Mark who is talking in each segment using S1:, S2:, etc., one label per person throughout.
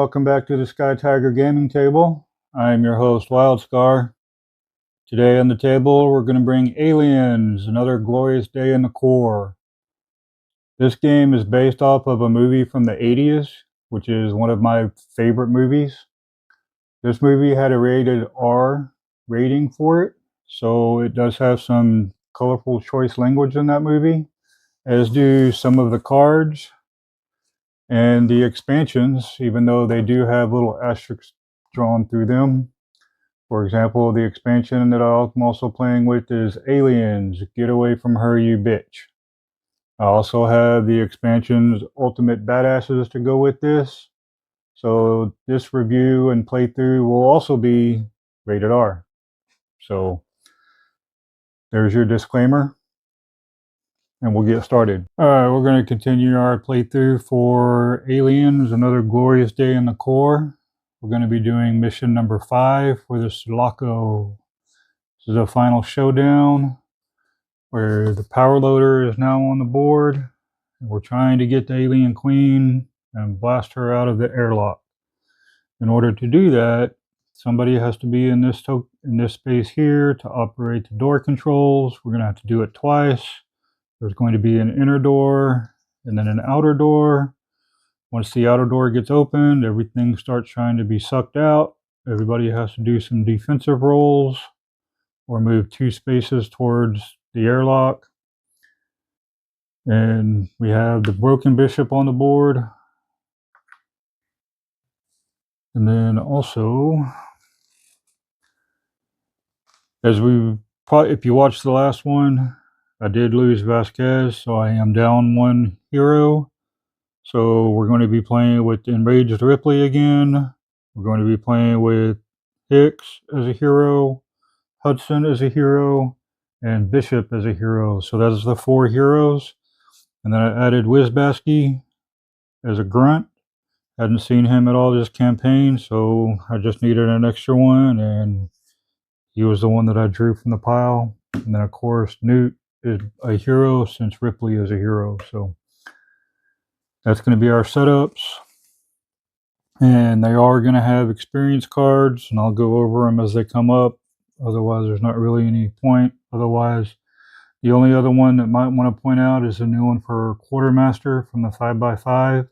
S1: welcome back to the Skytiger gaming table. I am your host, Wildscar. Today on the table, we're going to bring Aliens, Another Glorious Day in the Corps. This game is based off of a movie from the 80s, which is one of my favorite movies. This movie had a rated R rating for it, so it does have some colorful choice language in that movie, as do some of the cards and the expansions, even though they do have little asterisks drawn through them. For example, the expansion that I'm also playing with is Aliens, Get Away From Her, You Bitch. I also have the expansions Ultimate Badasses to go with this. So this review and playthrough will also be rated R. So there's your disclaimer. And we'll get started. Alright, we're going to continue our playthrough for Aliens, Another Glorious Day in the Corps. We're going to be doing mission number 5 for the Sulaco. This is the final showdown where the power loader is now on the board. And we're trying to get the alien queen and blast her out of the airlock. In order to do that, somebody has to be in this space here to operate the door controls. We're going to have to do it twice. There's going to be an inner door and then an outer door. Once the outer door gets opened, everything starts trying to be sucked out. Everybody has to do some defensive rolls or move 2 spaces towards the airlock. And we have the broken bishop on the board. And then also, if you watched the last one, I did lose Vasquez, so I am down 1 hero. So we're going to be playing with Enraged Ripley again. We're going to be playing with Hicks as a hero, Hudson as a hero, and Bishop as a hero. So that's the 4 heroes. And then I added Wizbasky as a grunt. Hadn't seen him at all this campaign, so I just needed an extra one, and he was the one that I drew from the pile. And then of course Newt is a hero since Ripley is a hero. So that's going to be our setups. And they are going to have experience cards, and I'll go over them as they come up. Otherwise, there's not really any point. Otherwise, the only other one that might want to point out is a new one for Quartermaster from the 5x5. It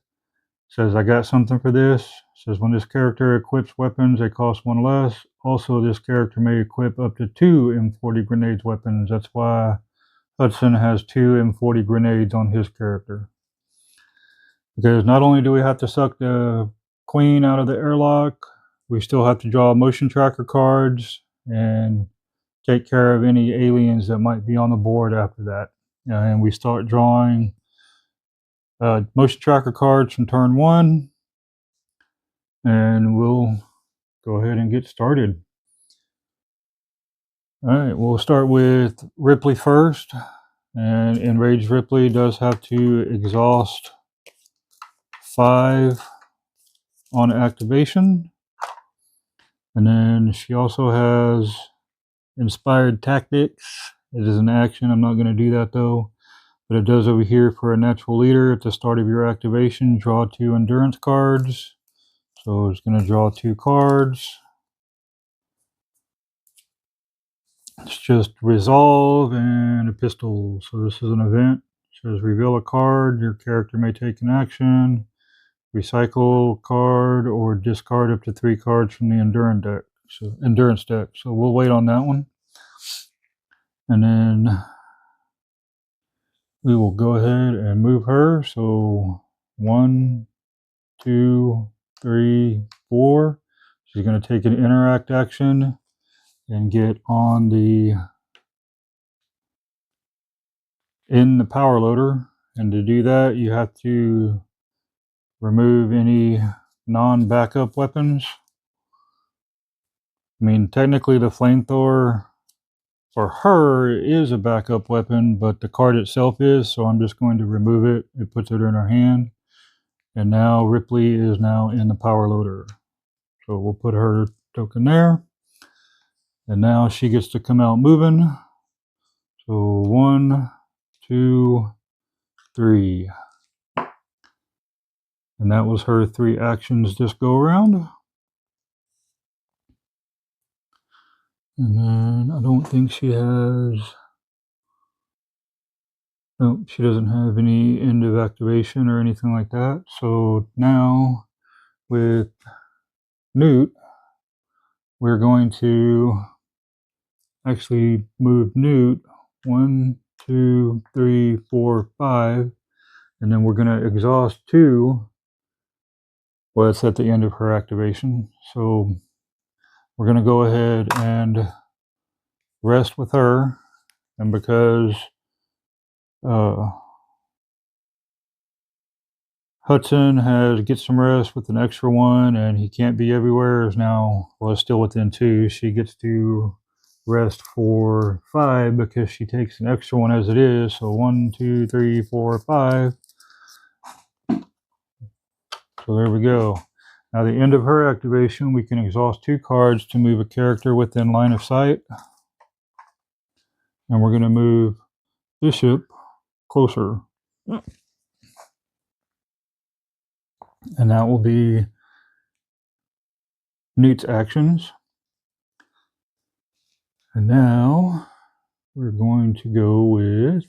S1: says, I got something for this. It says, when this character equips weapons, they cost 1 less. Also, this character may equip up to 2 M40 grenades weapons. That's why Hudson has 2 M40 grenades on his character. Because not only do we have to suck the queen out of the airlock, we still have to draw motion tracker cards and take care of any aliens that might be on the board after that. And we start drawing motion tracker cards from turn 1, and we'll go ahead and get started. Alright, we'll start with Ripley first, and Enraged Ripley does have to exhaust 5 on activation, and then she also has Inspired Tactics. It is an action. I'm not going to do that though, but it does over here for a natural leader. At the start of your activation, draw 2 endurance cards. So it's going to draw 2 cards. It's just resolve and a pistol. So this is an event. It says reveal a card. Your character may take an action. Recycle card or discard up to 3 cards from the endurance deck. So we'll wait on that one. And then we will go ahead and move her. So 1, 2, 3, 4. She's going to take an interact action and get on in the power loader. And to do that, you have to remove any non-backup weapons. I mean, technically the flamethrower for her is a backup weapon, but the card itself is, so I'm just going to remove it. It puts it in her hand. And now Ripley is now in the power loader. So we'll put her token there. And now she gets to come out moving. So 1, 2, 3. And that was her 3 actions this go around. And then I don't think she has... No, she doesn't have any end of activation or anything like that. So now with Newt, we're going to actually move Newt 1, 2, 3, 4, 5, and then we're going to exhaust 2. Well, it's at the end of her activation. So we're going to go ahead and rest with her. And because Hudson has get some rest with an extra 1, and he can't be everywhere, is now, well, it's still within 2. She gets to rest for 5 because she takes an extra 1 as it is. So 1, 2, 3, 4, 5. So there we go. Now the end of her activation, we can exhaust 2 cards to move a character within line of sight. And we're going to move Bishop closer. And that will be Newt's actions. And now we're going to go with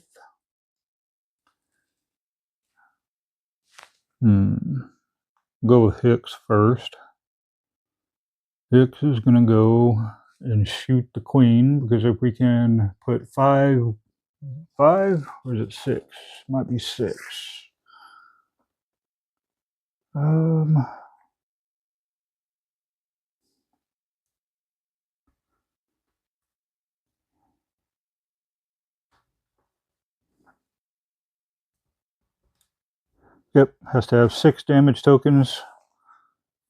S1: Hicks first. Hicks is going to go and shoot the queen, because if we can put 5, or is it 6? Might be 6. Yep, has to have 6 damage tokens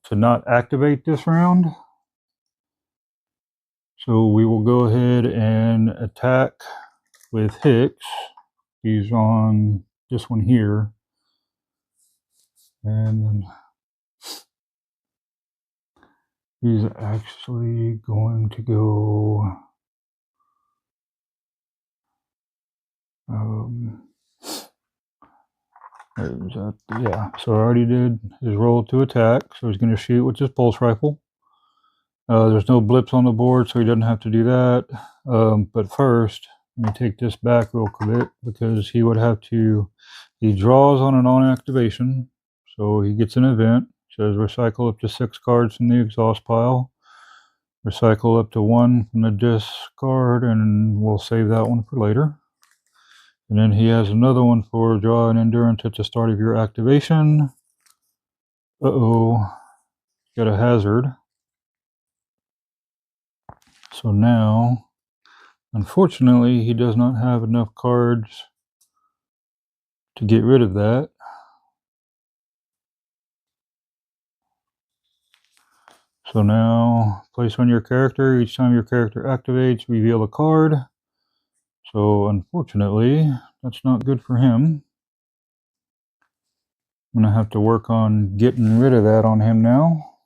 S1: to not activate this round. So we will go ahead and attack with Hicks. He's on this one here. And he's actually going to go... yeah, so I already did his roll to attack, so he's going to shoot with his pulse rifle. There's no blips on the board, so he doesn't have to do that. But first, let me take this back real quick, because he would have to... He draws on an on-activation, so he gets an event. It says recycle up to 6 cards from the exhaust pile. Recycle up to 1 from the discard, and we'll save that one for later. And then he has another one for draw an endurance at the start of your activation. Uh-oh. Got a hazard. So now, unfortunately, he does not have enough cards to get rid of that. So now, place on your character. Each time your character activates, reveal a card. So unfortunately, that's not good for him. I'm going to have to work on getting rid of that on him now.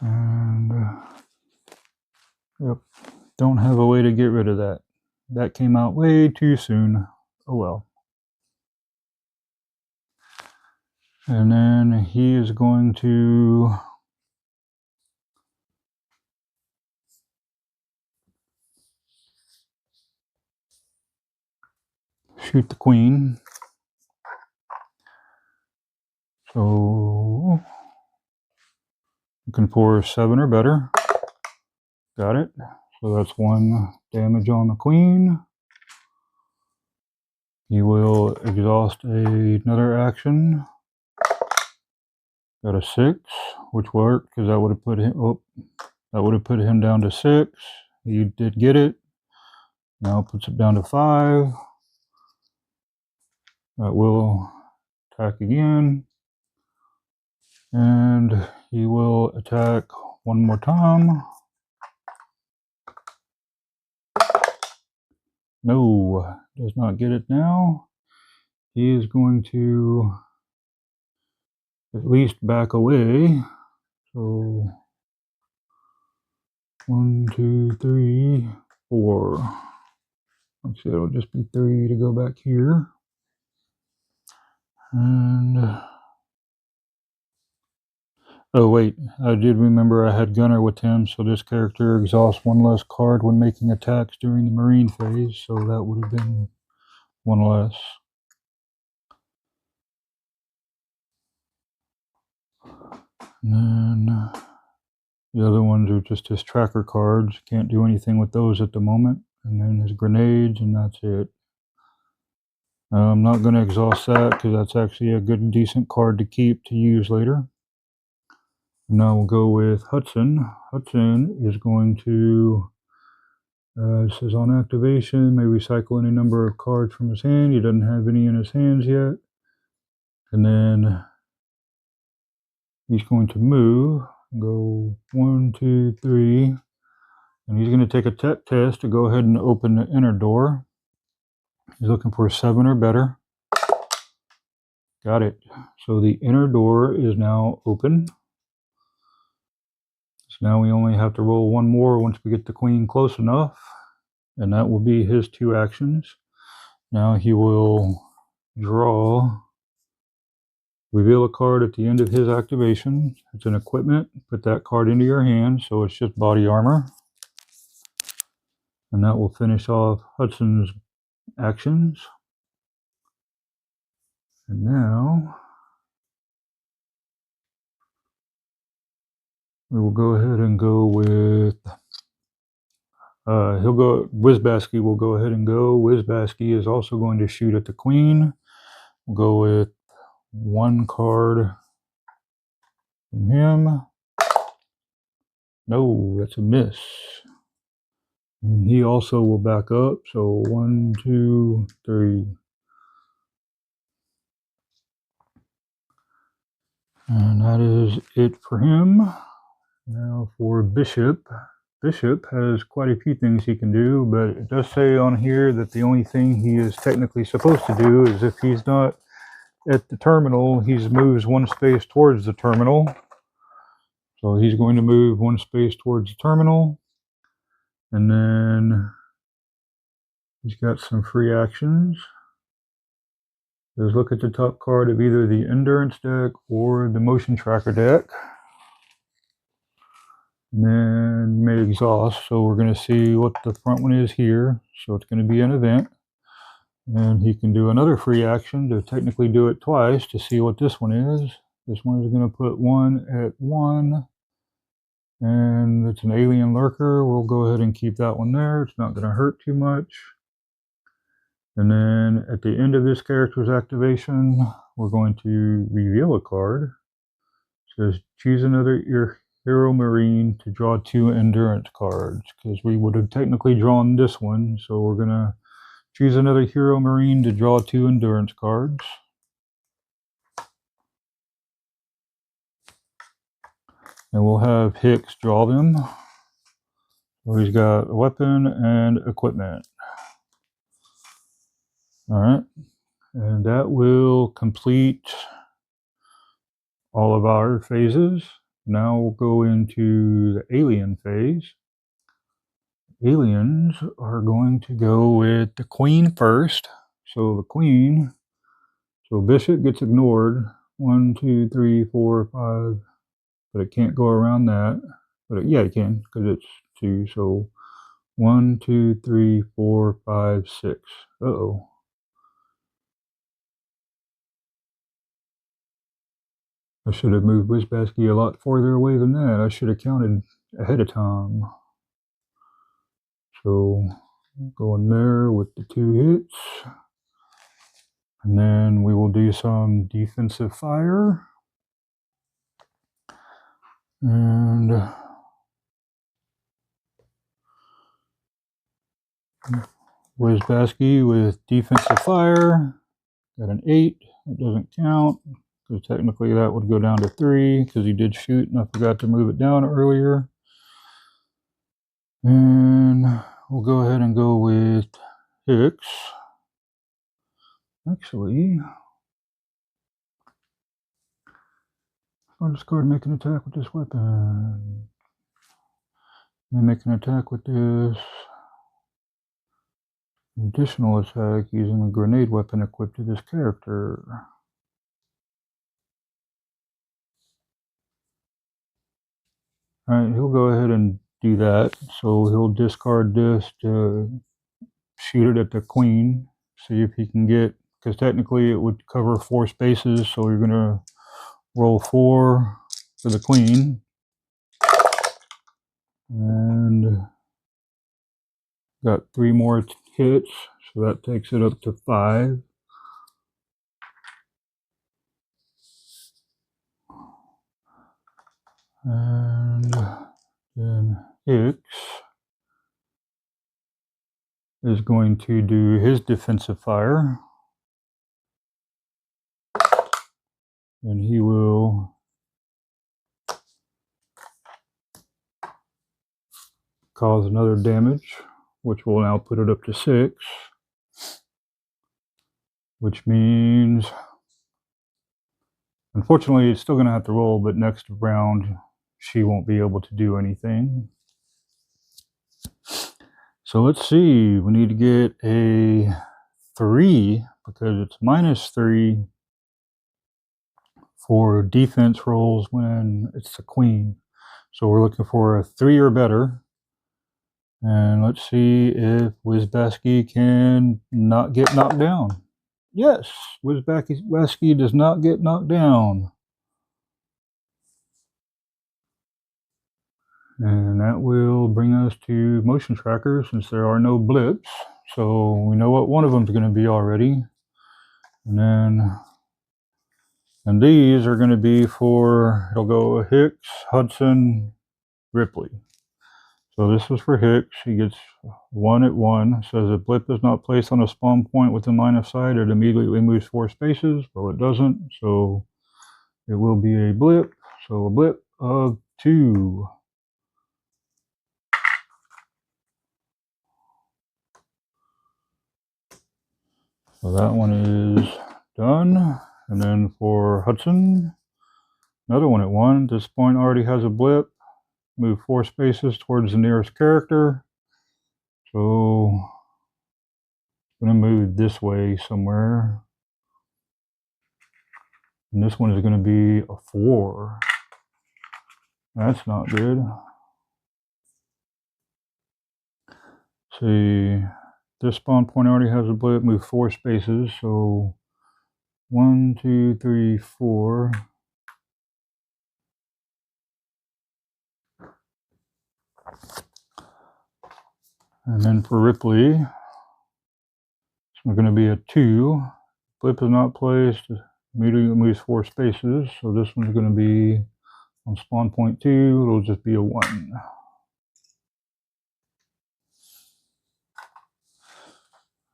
S1: And, yep, don't have a way to get rid of that. That came out way too soon. Oh well. And then he is going to shoot the queen. So, looking for 7 or better. Got it. So that's 1 damage on the queen. He will exhaust another action. Got a 6, which worked, because that would have put him... Oh, that would have put him down to 6. He did get it. Now puts it down to 5. That will attack again. And he will attack 1 more time. No, does not get it now. He is going to at least back away. So 1, 2, 3, 4. Let's see, it'll just be 3 to go back here. And oh wait, I did remember I had Gunner with him, so this character exhausts 1 less card when making attacks during the Marine phase, so that would have been 1 less. And then the other ones are just his tracker cards. Can't do anything with those at the moment. And then his grenades, and that's it. I'm not going to exhaust that because that's actually a good, decent card to keep to use later. Now we'll go with Hudson. Hudson is going to, it says on activation, may recycle any number of cards from his hand. He doesn't have any in his hands yet. And then he's going to move, go 1, 2, 3. And he's going to take a tech test to go ahead and open the inner door. He's looking for a 7 or better. Got it. So the inner door is now open. So now we only have to roll 1 more once we get the queen close enough. And that will be his 2 actions. Now he will draw, reveal a card at the end of his activation. It's an equipment. Put that card into your hand, so it's just body armor. And that will finish off Hudson's actions. And now we will go ahead and go with, he'll go, Wizbasky will go ahead and go. Wizbasky is also going to shoot at the queen. We'll go with 1 card from him. No, that's a miss. And he also will back up. So 1, 2, 3. And that is it for him. Now for Bishop. Bishop has quite a few things he can do, but it does say on here that the only thing he is technically supposed to do is if he's not at the terminal, he moves 1 space towards the terminal. So he's going to move 1 space towards the terminal. And then he's got some free actions. Let's look at the top card of either the endurance deck or the motion tracker deck. And then you may exhaust. So we're going to see what the front one is here. So it's going to be an event. And he can do another free action to technically do it twice to see what this one is. This one is going to put 1 at 1. And it's an alien lurker. We'll go ahead and keep that one there. It's not going to hurt too much. And then at the end of this character's activation, we're going to reveal a card. It says choose another Hero Marine to draw 2 endurance cards, because we would have technically drawn this one. So we're going to choose another Hero Marine to draw 2 endurance cards. And we'll have Hicks draw them. So he's got a weapon and equipment. All right. And that will complete all of our phases. Now we'll go into the alien phase. Aliens are going to go with the queen first. So the queen, so Bishop gets ignored. 1, 2, 3, 4, 5. But it can't go around that. But yeah, it can, because it's 2. So 1, 2, 3, 4, 5, 6. Uh-oh. I should have moved Wizbasky a lot farther away than that. I should have counted ahead of time. So go in there with the 2 hits. And then we will do some defensive fire. And Wizbasky with defensive fire. Got an 8. That doesn't count. So technically that would go down to 3 because he did shoot and I forgot to move it down earlier. And we'll go ahead and go with Hicks. Actually, I'll just go ahead and make an attack with this weapon. Make an attack with this. Additional attack using a grenade weapon equipped to this character. Alright, he'll go ahead and do that. So he'll discard this to shoot it at the queen. See if he can get, because technically it would cover 4 spaces, so you're going to roll 4 for the queen. And got 3 more hits, so that takes it up to 5. And then Hicks is going to do his defensive fire. And he will cause another damage, which will now put it up to 6. Which means, unfortunately, it's still going to have to roll, but next round she won't be able to do anything. So let's see, we need to get a 3 because it's -3 for defense rolls when it's the queen. So we're looking for a 3 or better. And let's see if Wizbasky can not get knocked down. Yes, Wizbasky does not get knocked down. And that will bring us to motion trackers since there are no blips. So we know what one of them is going to be already. And these are going to be for, it'll go Hicks, Hudson, Ripley. So this is for Hicks. He gets 1 at 1. It says a blip is not placed on a spawn point within line of sight. It immediately moves 4 spaces. Well, it doesn't. So it will be a blip. So a blip of 2. So that one is done. And then for Hudson, another 1 at 1. This point already has a blip. Move 4 spaces towards the nearest character. So I'm going to move this way somewhere. And this one is going to be a 4. That's not good. See, this spawn point already has a blip. Move 4 spaces. So 1, 2, 3, 4. And then for Ripley, it's going to be a 2. Blip is not placed. Immediately moves 4 spaces. So this one's going to be on spawn point 2. It'll just be a 1.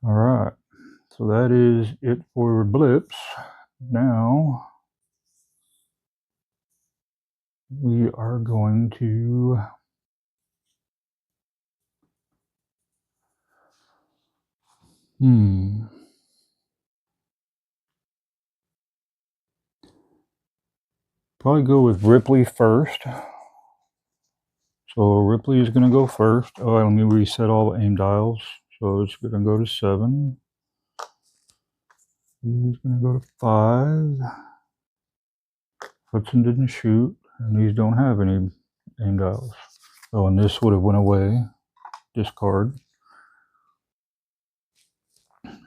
S1: All right. So that is it for blips. Now we are going to probably go with Ripley first. So Ripley is going to go first. Oh, let me reset all the aim dials. So it's going to go to 7. He's going to go to 5. Hudson didn't shoot, and these don't have any aim dials. Oh, and this would have went away. Discard.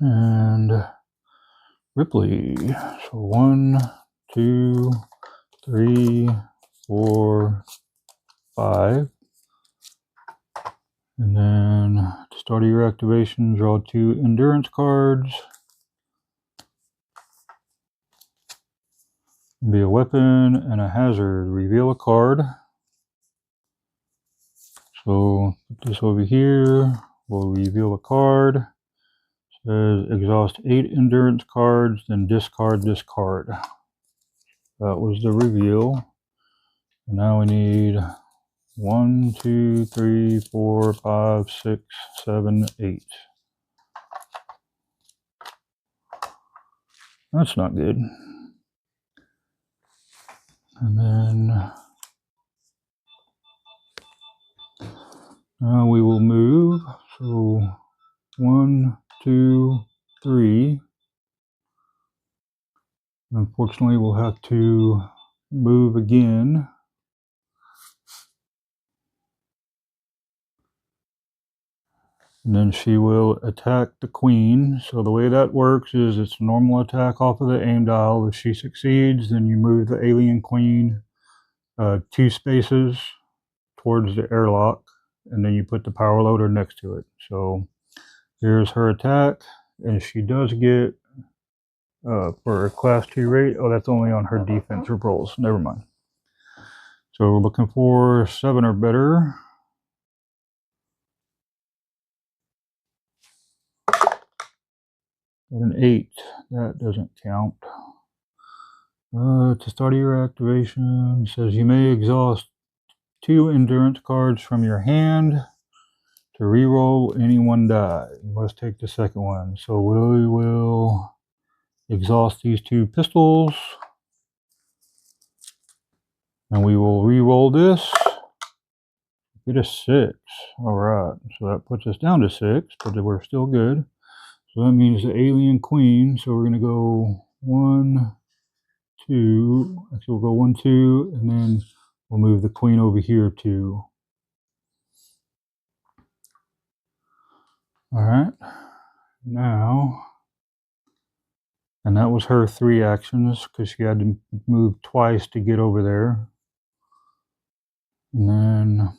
S1: And Ripley. So 1, 2, 3, 4, 5. And then to start your activation, draw 2 endurance cards. Be a weapon and a hazard. Reveal a card. So put this over here. We'll reveal a card. It says exhaust 8 endurance cards, then discard this card. That was the reveal. And now we need 1, 2, 3, 4, 5, 6, 7, 8. That's not good. And then Now we will move. So 1, 2, 3. Unfortunately, we'll have to move again. And then she will attack the queen. So the way that works is it's a normal attack off of the aim dial. If she succeeds, then you move the alien queen 2 spaces towards the airlock, and then you put the power loader next to it. So here's her attack, and she does get for a class 2 rate. Oh, that's only on her defensive rolls. Never mind. So we're looking for 7 or better. An 8, that doesn't count. To start your activation, it says you may exhaust 2 endurance cards from your hand. To re-roll any one die, you must take the second one. So we will exhaust these 2 pistols, and we will re-roll this. Get a 6. All right, so that puts us down to 6, but we're still good. So that means the alien queen. So we're going to go 1, 2. Actually, we'll go 1, 2, and then we'll move the queen over here too. All right. Now, and that was her 3 actions because she had to move twice to get over there. And then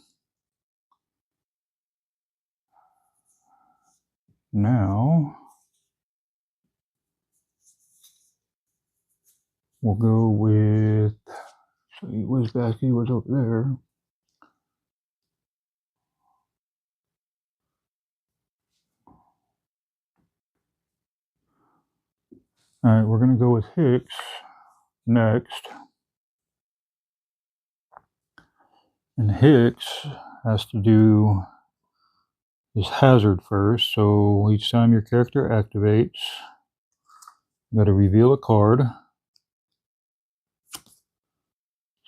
S1: now we'll go with, so where's Gafhyb was over there. All right, we're going to go with Hicks next. And Hicks has to do his hazard first. So each time your character activates, you got to reveal a card.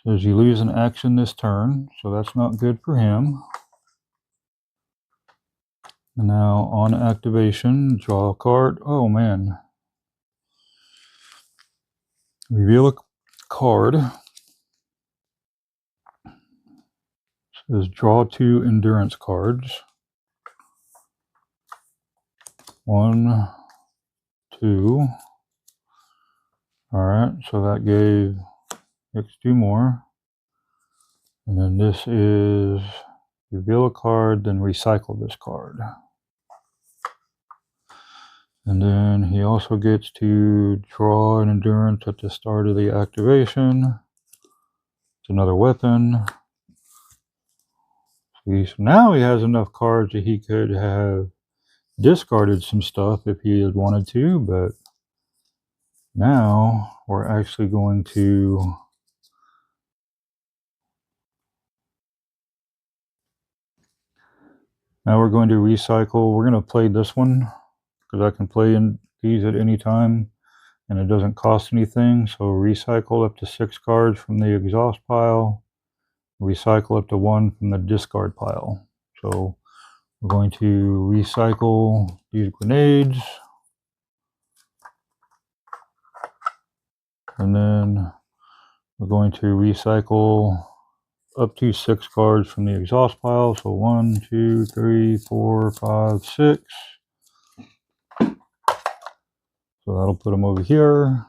S1: Says you lose an action this turn, so that's not good for him. And now on activation, draw a card. Oh man. Reveal a card. Says draw 2 endurance cards. 1, 2. Alright, so that gave X 2 more. And then this is reveal a card, then recycle this card. And then he also gets to draw an endurance at the start of the activation. It's another weapon. See, so now he has enough cards that he could have discarded some stuff if he had wanted to, but now we're actually going to recycle. We're going to play this one because I can play in these at any time and it doesn't cost anything. So recycle up to 6 cards from the exhaust pile, recycle up to 1 from the discard pile. So we're going to recycle these grenades, and then we're going to recycle up to 6 cards from the exhaust pile. So 1, 2, 3, 4, 5, 6. So that'll put them over here.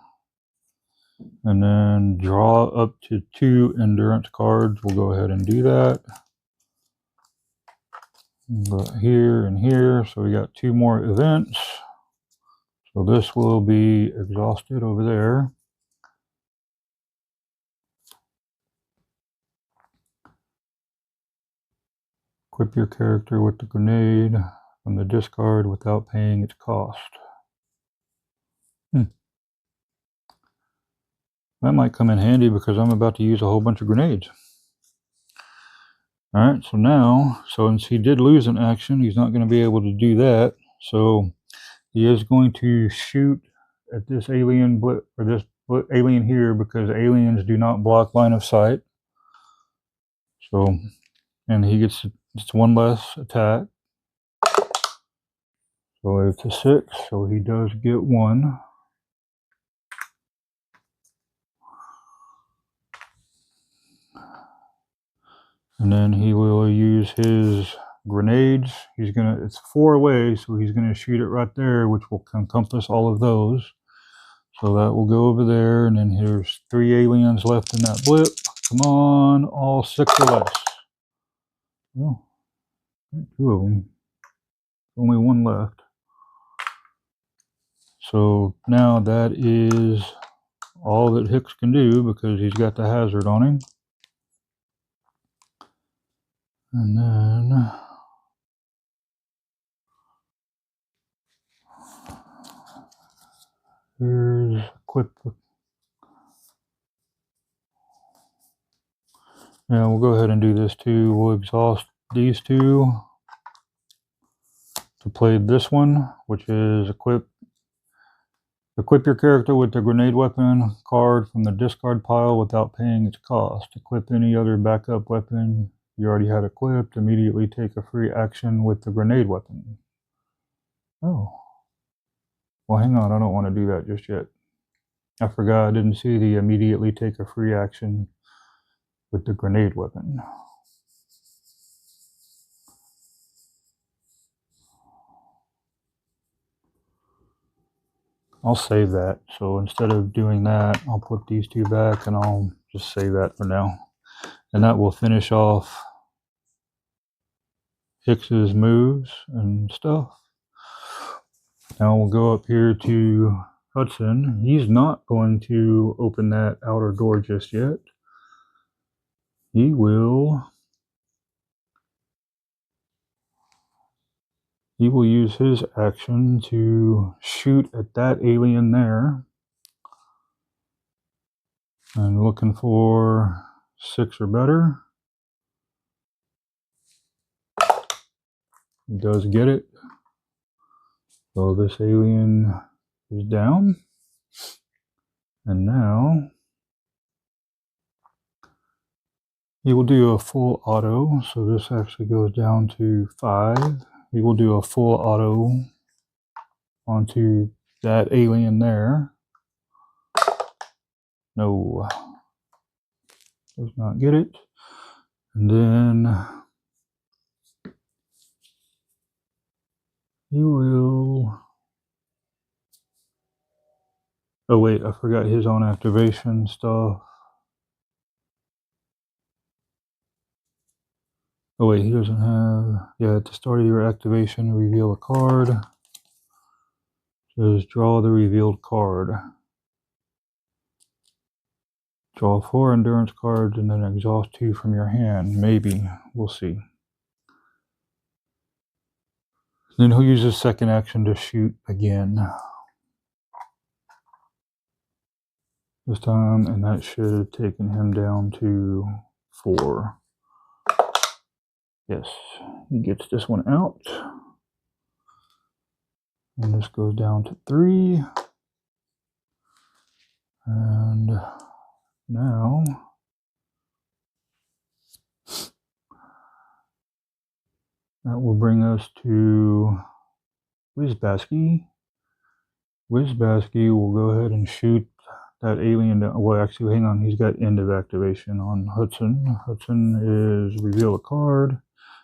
S1: And then draw up to 2 endurance cards. We'll go ahead and do that. Go here and here. So we got 2 more events. So this will be exhausted over there. Equip your character with the grenade from the discard without paying its cost. That might come in handy because I'm about to use a whole bunch of grenades. Alright, so now, since he did lose an action, he's not going to be able to do that. So he is going to shoot at this alien or this alien here because aliens do not block line of sight. So, and he gets to It's one less attack. So it's a 6, so he does get 1. And then he will use his grenades. It's 4 away, so he's gonna shoot it right there, which will encompass all of those. So that will go over there, and then here's 3 aliens left in that blip. Come on, all 6 or less. Oh, 2 of them. Only 1 left. So now that is all that Hicks can do because he's got the hazard on him. And then here's equip. Yeah, we'll go ahead and do this too. We'll exhaust these 2 to play this one, which is equip your character with the grenade weapon card from the discard pile without paying its cost. Equip any other backup weapon you already had equipped. Immediately take a free action with the grenade weapon. Oh. Well, hang on. I don't want to do that just yet. I forgot I didn't see the immediately take a free action with the grenade weapon. I'll save that. So instead of doing that, I'll put these 2 back and I'll just save that for now. And that will finish off Hicks's moves and stuff. Now we'll go up here to Hudson. He's not going to open that outer door just yet. He will use his action to shoot at that alien there. And looking for 6 or better. He does get it. So this alien is down. And now he will do a full auto. So this actually goes down to 5. He will do a full auto onto that alien there. No. Does not get it. And then he will... Oh wait, I forgot his own activation stuff. Oh wait, he doesn't have... Yeah, at the start of your activation, reveal a card. Says draw the revealed card. Draw 4 endurance cards and then exhaust 2 from your hand. Maybe. We'll see. Then he'll use his second action to shoot again. This time, and that should have taken him down to 4. Yes, he gets this one out. And this goes down to 3. And now that will bring us to Wizbasky. Wizbasky will go ahead and shoot that alien down. Well, actually, hang on. He's got end of activation on Hudson. Hudson is reveal a card.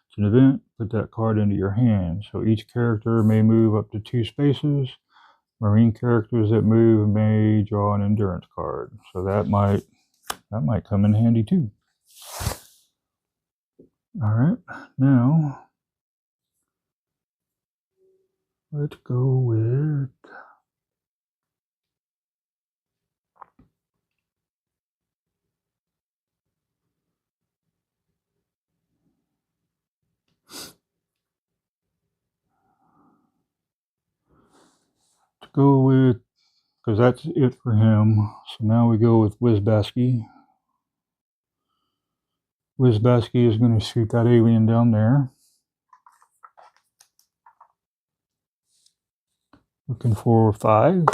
S1: It's an event. Put that card into your hand. So each character may move up to 2 spaces. Marine characters that move may draw an endurance card. So that might come in handy too. All right, now let's go with because that's it for him. So now we go with Wizbasky. Wizbasky is going to shoot that alien down there. Looking for 5.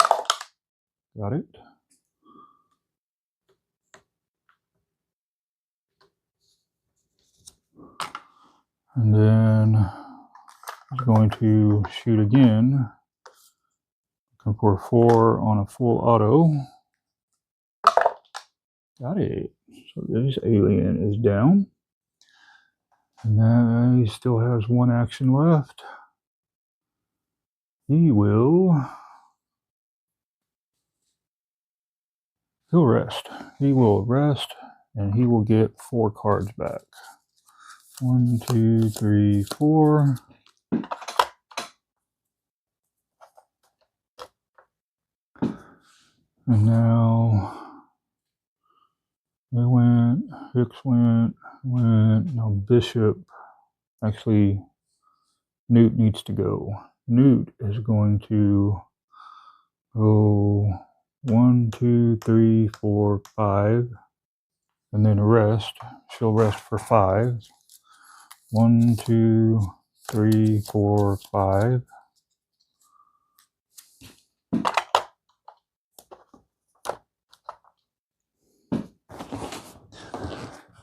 S1: Got it. And then he's going to shoot again. Looking for 4 on a full auto. Got it. So this alien is down. And now he still has 1 action left. He'll rest. He will rest, and he will get 4 cards back. 1, 2, 3, 4. And now they went, Hicks went, now Bishop. Actually, Newt needs to go. Newt is going to go 1, 2, 3, 4, 5, and then rest. She'll rest for 5. 1, 2, 3, 4, 5.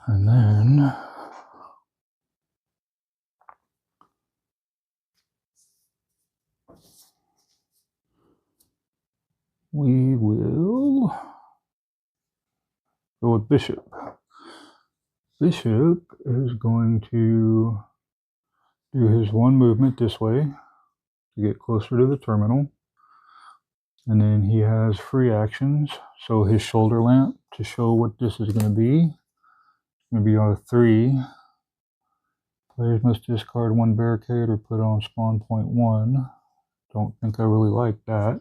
S1: And then we will go with Bishop. Bishop is going to do his 1 movement this way to get closer to the terminal. And then he has free actions. So his shoulder lamp, to show what this is going to be, it's going to be on a 3. Players must discard 1 barricade or put on spawn point 1. Don't think I really like that.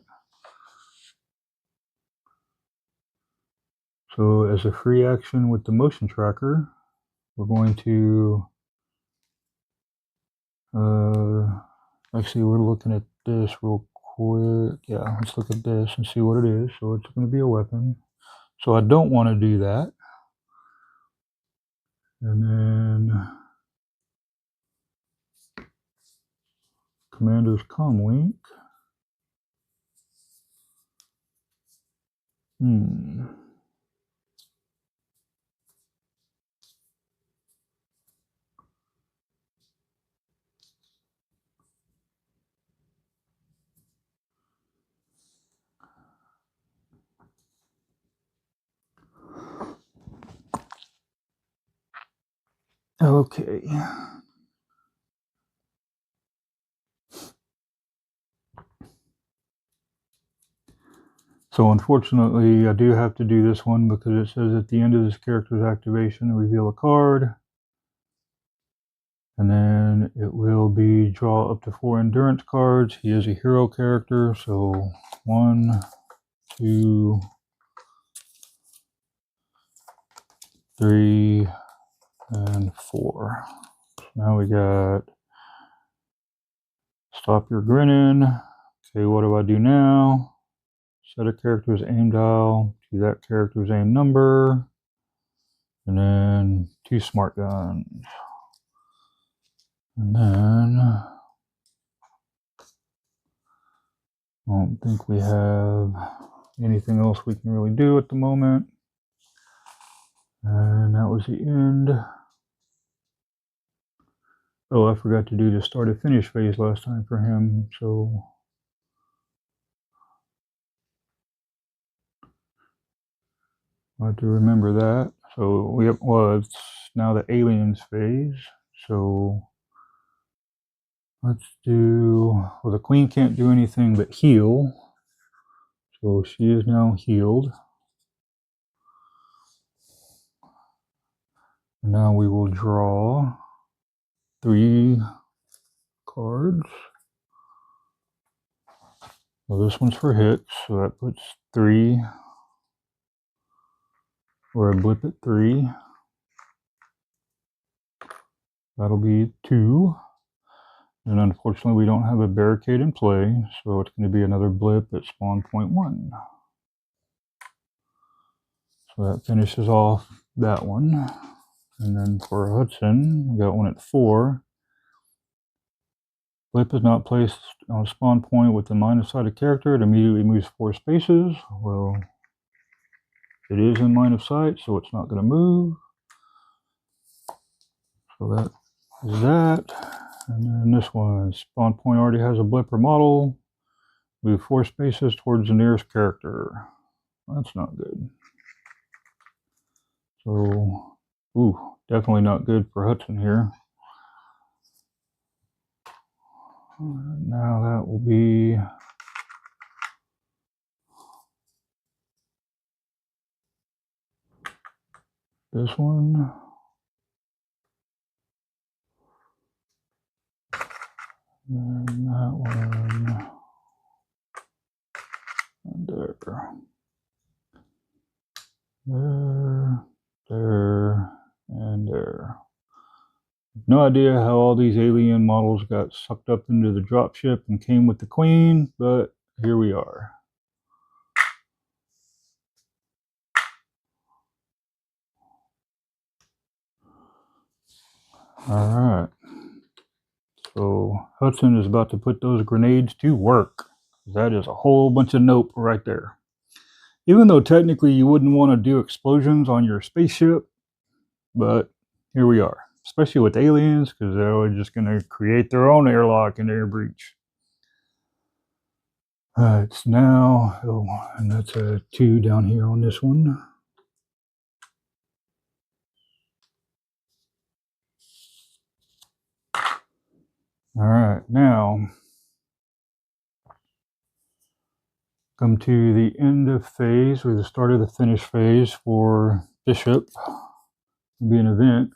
S1: So as a free action with the motion tracker, we're going to, actually we're looking at this real quick. Yeah, let's look at this and see what it is. So it's going to be a weapon. So I don't want to do that. And then Commander's Comlink. Okay. So unfortunately, I do have to do this one because it says at the end of this character's activation, reveal a card. And then it will be draw up to 4 endurance cards. He is a hero character, so 1, 2, 3, and 4. So now we got stop your grinning. Okay, what do I do now? Set a character's aim dial to that character's aim number. And then 2 smart guns. And then I don't think we have anything else we can really do at the moment. And that was the end. Oh, I forgot to do the start and finish phase last time for him, so I have to remember that. So we have, well, it's now the aliens phase. So let's do, well, the queen can't do anything but heal. So she is now healed. And now we will draw 3 cards. Well, this one's for hits, so that puts 3, or a blip at 3. That'll be 2. And unfortunately, we don't have a barricade in play, so it's going to be another blip at spawn point 1. So that finishes off that one. And then for Hudson, we got one at 4. Blip is not placed on a spawn point with the minus side of character. It immediately moves 4 spaces. Well, it is in line of sight, so it's not going to move. So that is that. And then this one, spawn point already has a blipper model. Move 4 spaces towards the nearest character. That's not good. So, ooh, definitely not good for Hudson here. Now that will be this one. And that one. And there. There, and there. No idea how all these alien models got sucked up into the dropship and came with the queen, but here we are. Alright. So Hudson is about to put those grenades to work. That is a whole bunch of nope right there. Even though technically you wouldn't want to do explosions on your spaceship, but here we are. Especially with aliens, because they're just going to create their own airlock and air breach. It's now, oh, and that's a 2 down here on this one. All right, now come to the end of phase, or the start of the finish phase for Bishop. It'll be an event.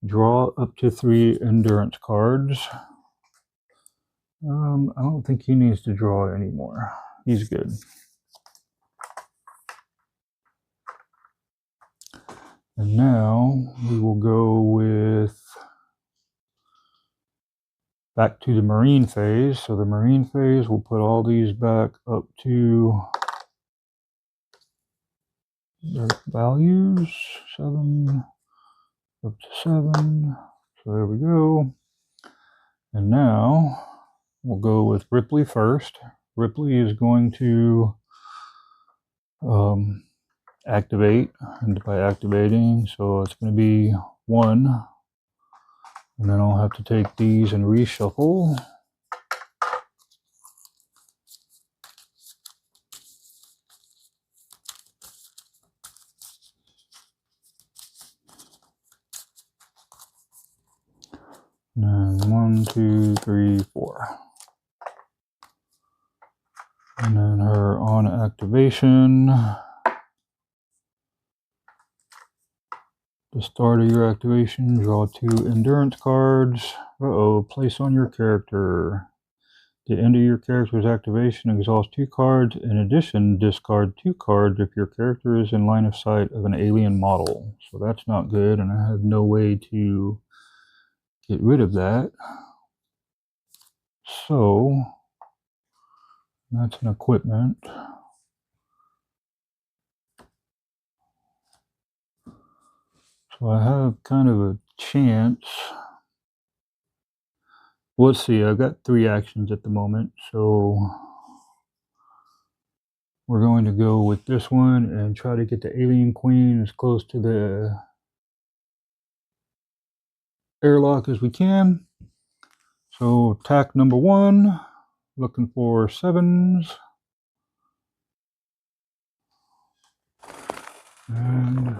S1: Draw up to 3 endurance cards. I don't think he needs to draw anymore. He's good. And now we will go with back to the Marine phase. So the Marine phase, we'll put all these back up to their values. 7, up to 7. So there we go. And now we'll go with Ripley first. Ripley is going to activate, and by activating, so it's going to be 1. And then I'll have to take these and reshuffle. And then 1, 2, 3, 4. And then her on activation. The start of your activation, draw 2 endurance cards. Place on your character. The end of your character's activation, exhaust 2 cards. In addition, discard 2 cards if your character is in line of sight of an alien model. So that's not good, and I have no way to get rid of that. So that's an equipment. So I have kind of a chance. Let's see, I've got 3 actions at the moment, so we're going to go with this one and try to get the alien queen as close to the airlock as we can. So attack number 1, looking for 7s. And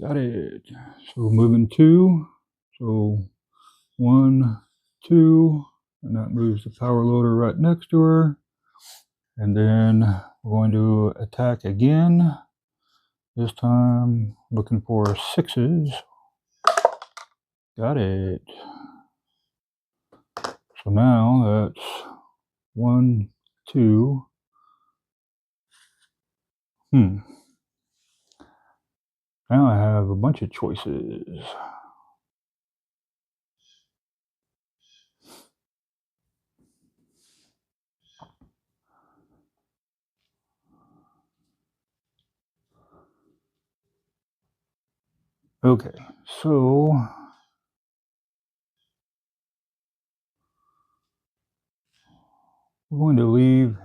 S1: got it. So moving 2. So 1, 2, and that moves the power loader right next to her. And then we're going to attack again. This time looking for 6s. Got it. So now that's 1, 2. Now I have a bunch of choices. Okay, so We're going to leave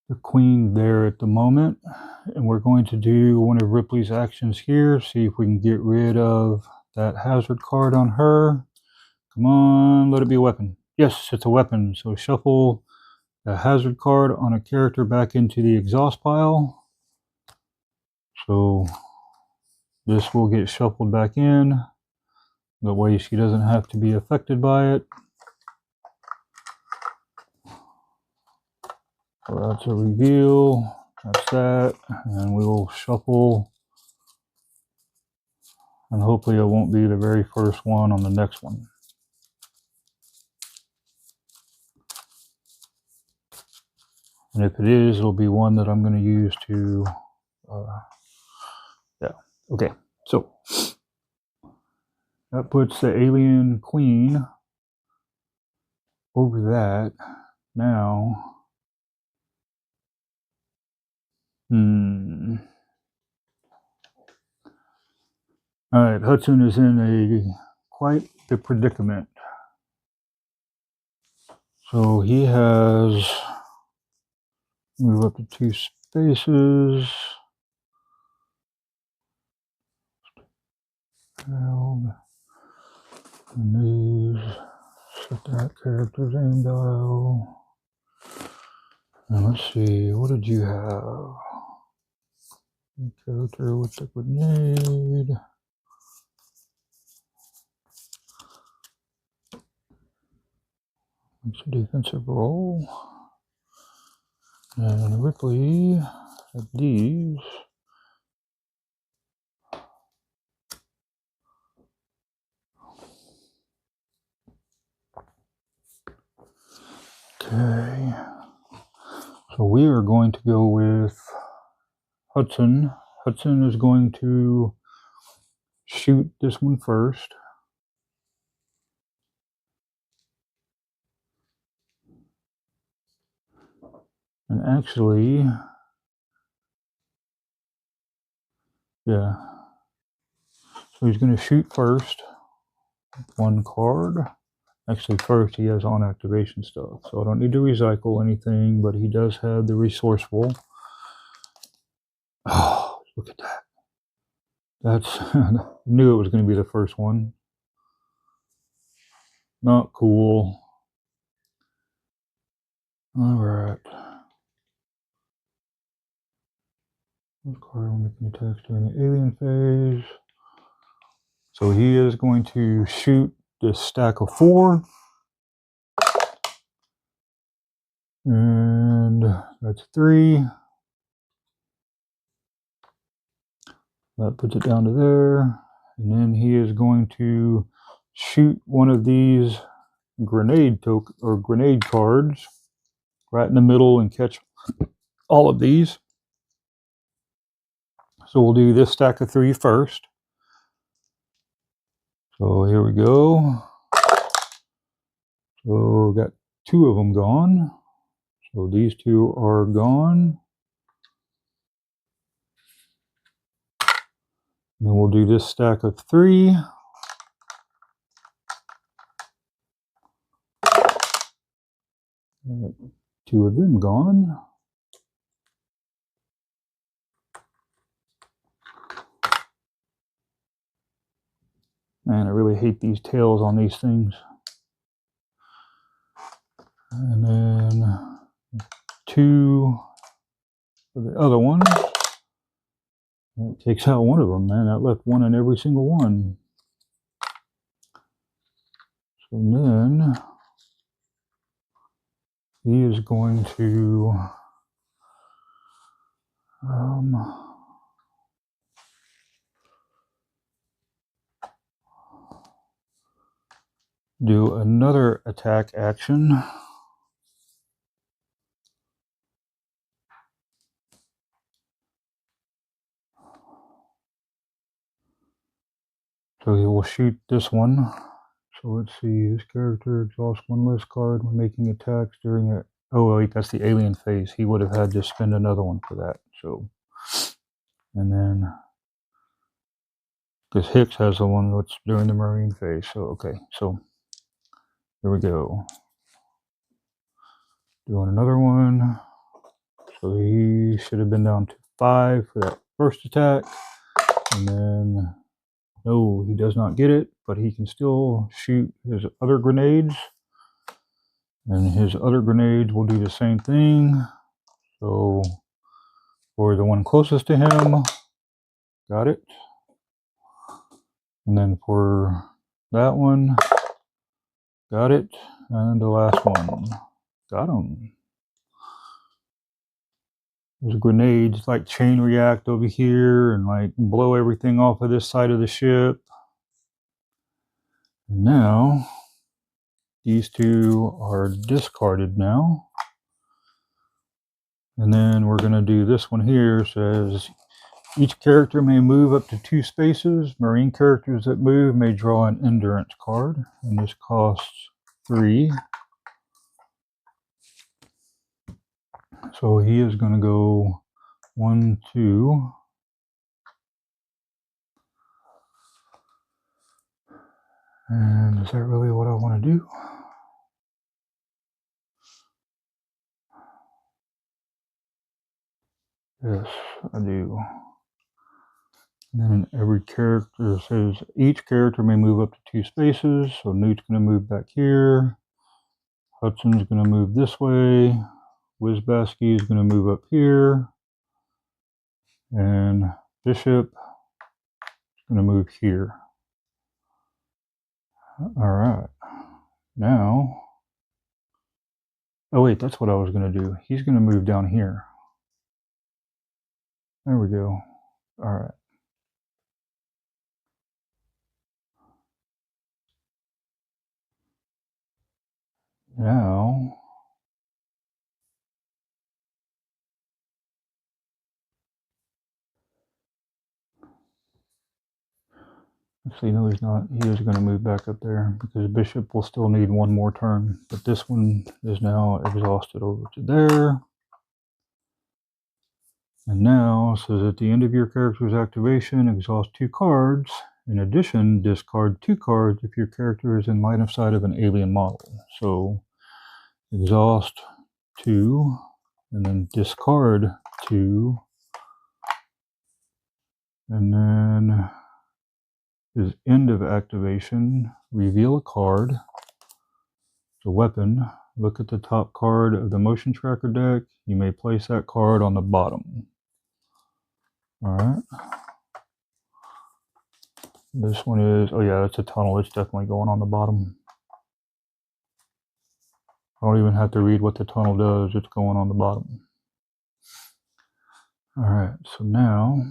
S1: the queen there at the moment, and we're going to do one of Ripley's actions here, see if we can get rid of that hazard card on her. Come on, let it be a weapon. Yes, it's a weapon. So shuffle the hazard card on a character back into the exhaust pile. So this will get shuffled back in. That way she doesn't have to be affected by it. So that's a reveal. That's that. And we will shuffle. And hopefully it won't be the very first one on the next one. And if it is, it'll be one that I'm going to use to, yeah. Okay, so that puts the alien queen over that. Now, all right, Hudson is in quite the predicament. So he has, move up to 2 spaces. And these, set that character's aim dial. And let's see, what did you have? Character with the grenade. It's a defensive roll. And Ripley had these. Okay. So we are going to go with Hudson. Hudson is going to shoot this one first. And actually, yeah. So he's going to shoot first. 1 card. Actually, first he has on activation stuff. So I don't need to recycle anything, but he does have the resourceful. Oh, look at that. That's, I knew it was going to be the first one. Not cool. All right. This card will make an attack during the alien phase. So he is going to shoot this stack of 4. And that's 3. That puts it down to there. And then he is going to shoot one of these grenade cards right in the middle and catch all of these. So we'll do this stack of 3 first. So here we go. So got 2 of them gone. So these 2 are gone. And then we'll do this stack of 3. Got 2 of them gone. Man, I really hate these tails on these things. And then 2 for the other one. That takes out one of them, man. That left 1 in every single one. So then he is going to do another attack action. So he will shoot this one. So let's see, this character exhausts 1 list card when making attacks during it. Oh wait, that's the alien phase. He would have had to spend another one for that. So, and then because Hicks has the one that's during the Marine phase. So okay, so here we go. Doing another one. So he should have been down to 5 for that first attack. And then, no, he does not get it, but he can still shoot his other grenades. And his other grenades will do the same thing. So for the one closest to him, got it. And then for that one, got it. And the last one, got him. There's grenades like chain react over here and like blow everything off of this side of the ship. Now, these two are discarded now. And then we're going to do this one here. It says each character may move up to 2 spaces. Marine characters that move may draw an endurance card. And this costs 3. So he is going to go 1, 2. And is that really what I want to do? Yes, I do. And then every character says each character may move up to 2 spaces. So Newt's going to move back here. Hudson's going to move this way. Wizbasky is going to move up here. And Bishop is going to move here. All right. Now, oh wait, that's what I was going to do. He's going to move down here. There we go. All right. Now, actually, no, he's not. He is going to move back up there because Bishop will still need one more turn. But this one is now exhausted over to there. And now, it says at the end of your character's activation, exhaust 2 cards. In addition, discard 2 cards if your character is in line of sight of an alien model. So, exhaust 2, and then discard 2. And then is end of activation, reveal a card. It's a weapon. Look at the top card of the motion tracker deck. You may place that card on the bottom. All right. This one is, oh yeah, that's a tunnel. It's definitely going on the bottom. I don't even have to read what the tunnel does. It's going on the bottom. All right, so now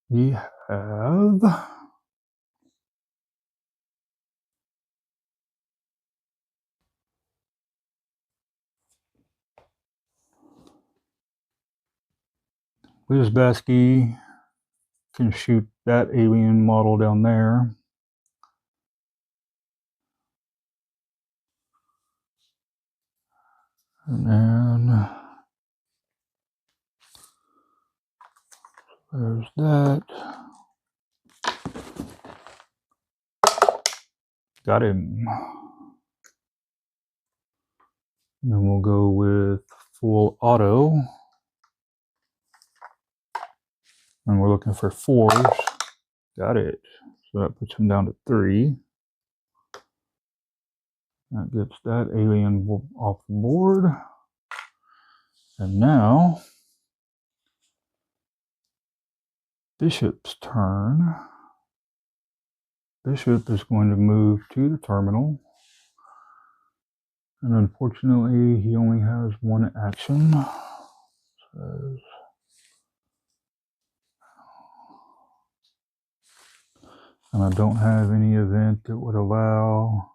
S1: we have Wizbasky can shoot that alien model down there. And then there's that. Got him. And then we'll go with full auto. And we're looking for 4s. Got it. So that puts him down to 3. That gets that alien off the board. And now, Bishop's turn. Bishop is going to move to the terminal. And unfortunately, he only has 1 action. And I don't have any event that would allow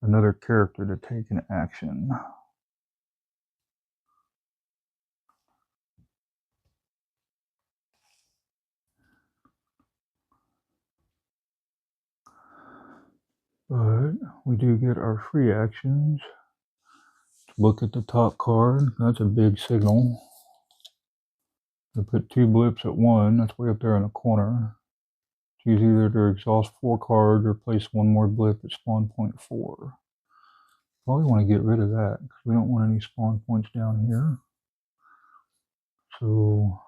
S1: another character to take an action. But we do get our free actions. Look at the top card. That's a big signal. I put 2 blips at 1. That's way up there in the corner. Use either to exhaust 4 cards or place 1 more blip at spawn point 4. Probably want to get rid of that because we don't want any spawn points down here. So,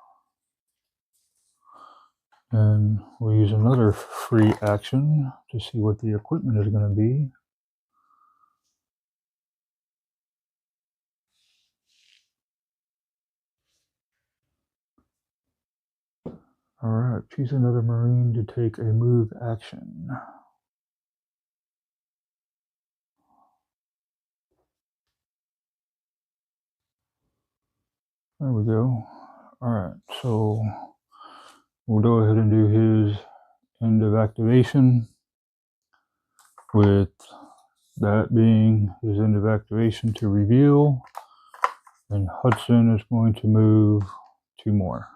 S1: and we'll use another free action to see what the equipment is going to be. Alright, choose another Marine to take a move action. There we go. Alright, so we'll go ahead and do his end of activation, with that being his end of activation to reveal, and Hudson is going to move 2 more.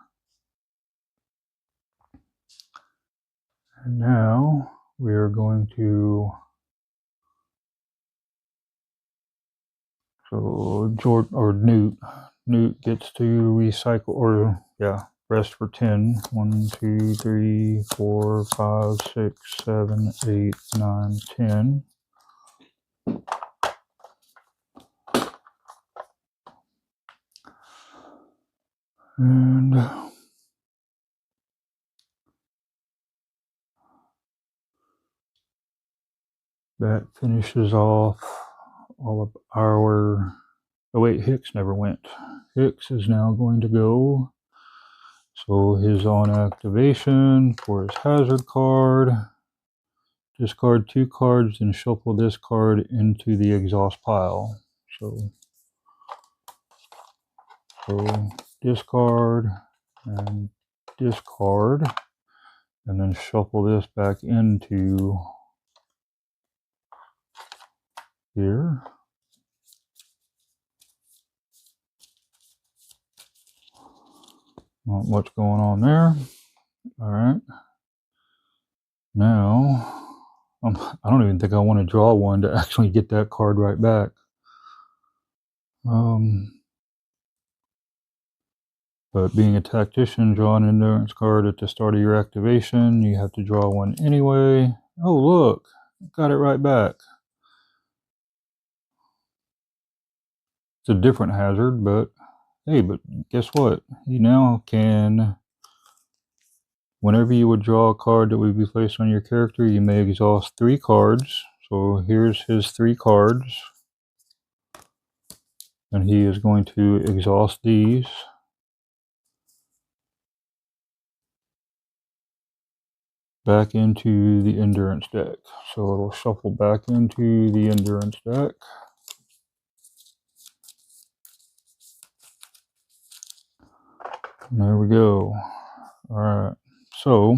S1: And now we are going to, so George or Newt gets to recycle, or yeah, rest for 10. 1, 2, 3, 4, 5, 6, 7, 8, 9, 10. And that finishes off all of our, oh wait, Hicks never went. Hicks is now going to go. So his on activation for his hazard card, discard 2 cards and shuffle this card into the exhaust pile. So discard and discard, and then shuffle this back into here. Not much going on there. All right. Now, I don't even think I want to draw one to actually get that card right back. But being a tactician, draw an endurance card at the start of your activation. You have to draw one anyway. Oh, look, got it right back. It's a different hazard, but hey, but guess what? You now can, whenever you would draw a card that would be placed on your character, you may exhaust 3 cards. So here's his 3 cards. And he is going to exhaust these. Back into the endurance deck. So it'll shuffle back into the endurance deck. And there we go. All right. So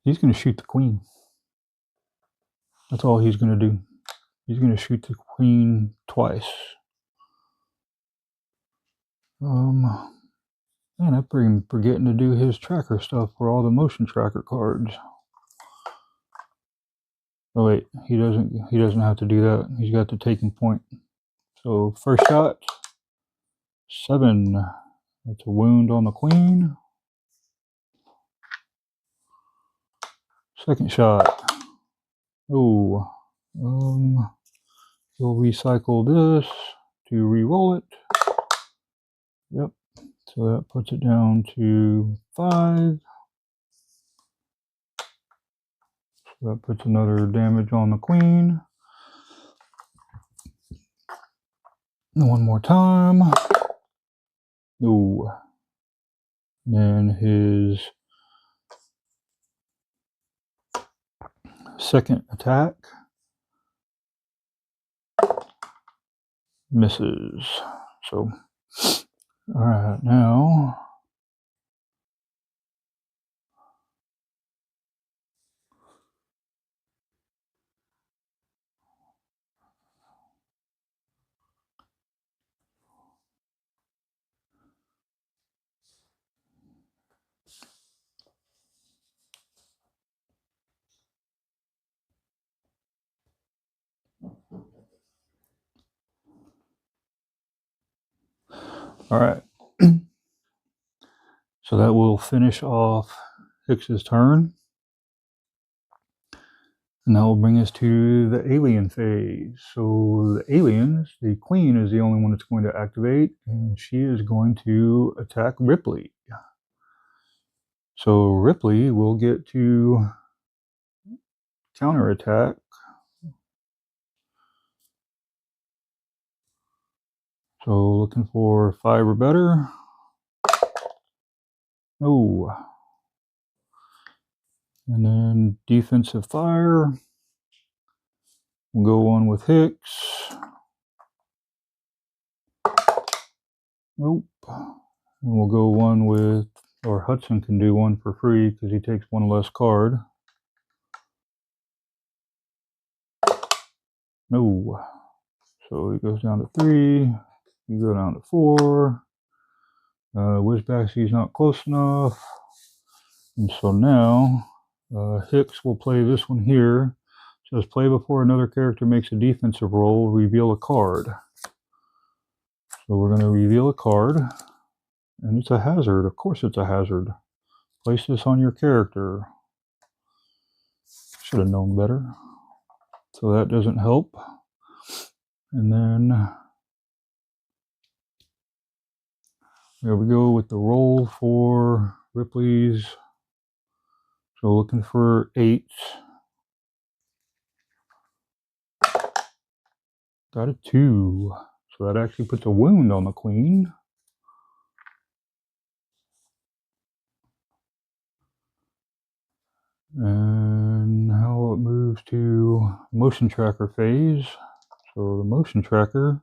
S1: he's going to shoot the queen. That's all he's going to do. He's going to shoot the queen twice. Man, I've been forgetting to do his tracker stuff for all the motion tracker cards. Oh wait, he doesn't have to do that. He's got the taking point. So first shot, 7. That's a wound on the queen. Second shot. Oh, we'll recycle this to re-roll it. Yep. So that puts it down to 5. So that puts another damage on the queen. And one more time. Oh. And his second attack misses. So, all right, now All right. So that will finish off Hicks's turn. And that will bring us to the alien phase. So the aliens, the queen is the only one that's going to activate, and she is going to attack Ripley. So Ripley will get to counterattack. So looking for 5 or better. Oh. And then defensive fire. We'll go on with Hicks. Nope. And we'll go one with, or Hudson can do one for free because he takes one less card. No. So he goes down to 3. You go down to 4. Wizbaxy's not close enough. And so now Hicks will play this one here. It says play before another character makes a defensive roll, reveal a card. So we're going to reveal a card. And it's a hazard. Of course it's a hazard. Place this on your character. Should have known better. So that doesn't help. And then there we go with the roll for Ripley's. So looking for 8. Got a 2. So that actually puts a wound on the queen. And now it moves to motion tracker phase. So the motion tracker,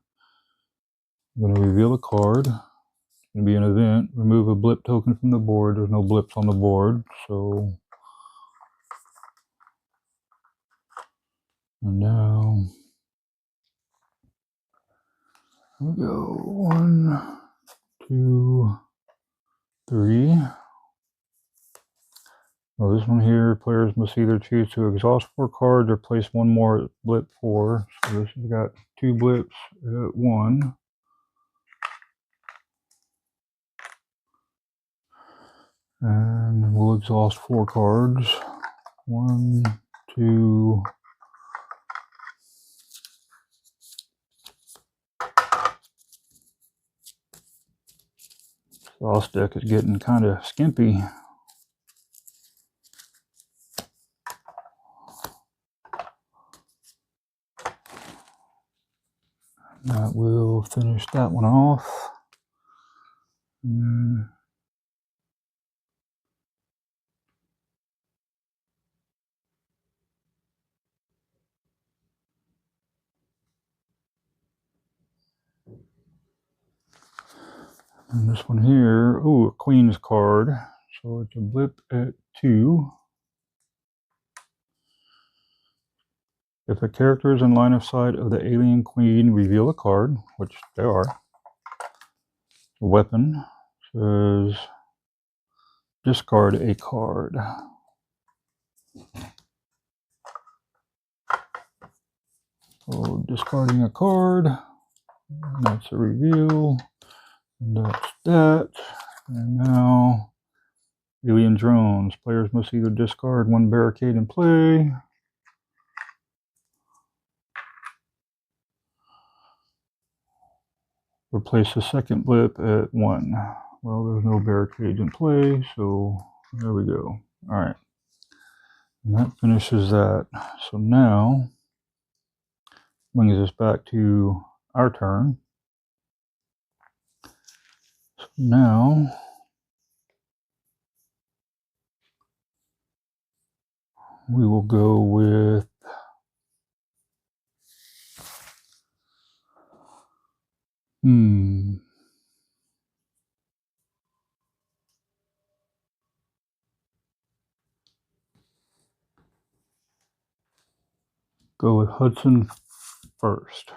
S1: I'm going to reveal a card. It's going to be an event. Remove a blip token from the board. There's no blips on the board. So and now we go 1, 2, 3. Well, this one here, players must either choose to exhaust 4 cards or place one more blip 4. So this has got 2 blips at 1. And we'll exhaust 4 cards. 1, 2. Exhaust deck is getting kind of skimpy. That will finish that one off. And this one here, oh, a queen's card. So it's a blip at 2. If a character is in line of sight of the alien queen, reveal a card, which they are. A weapon says discard a card. So discarding a card, that's a reveal, and that's that. And now alien drones. Players must either discard 1 barricade in play. Replace the second blip at 1. Well, there's no barricades in play, so there we go. All right. And that finishes that. So now, brings us back to our turn. So now, we will go with go with Hudson first.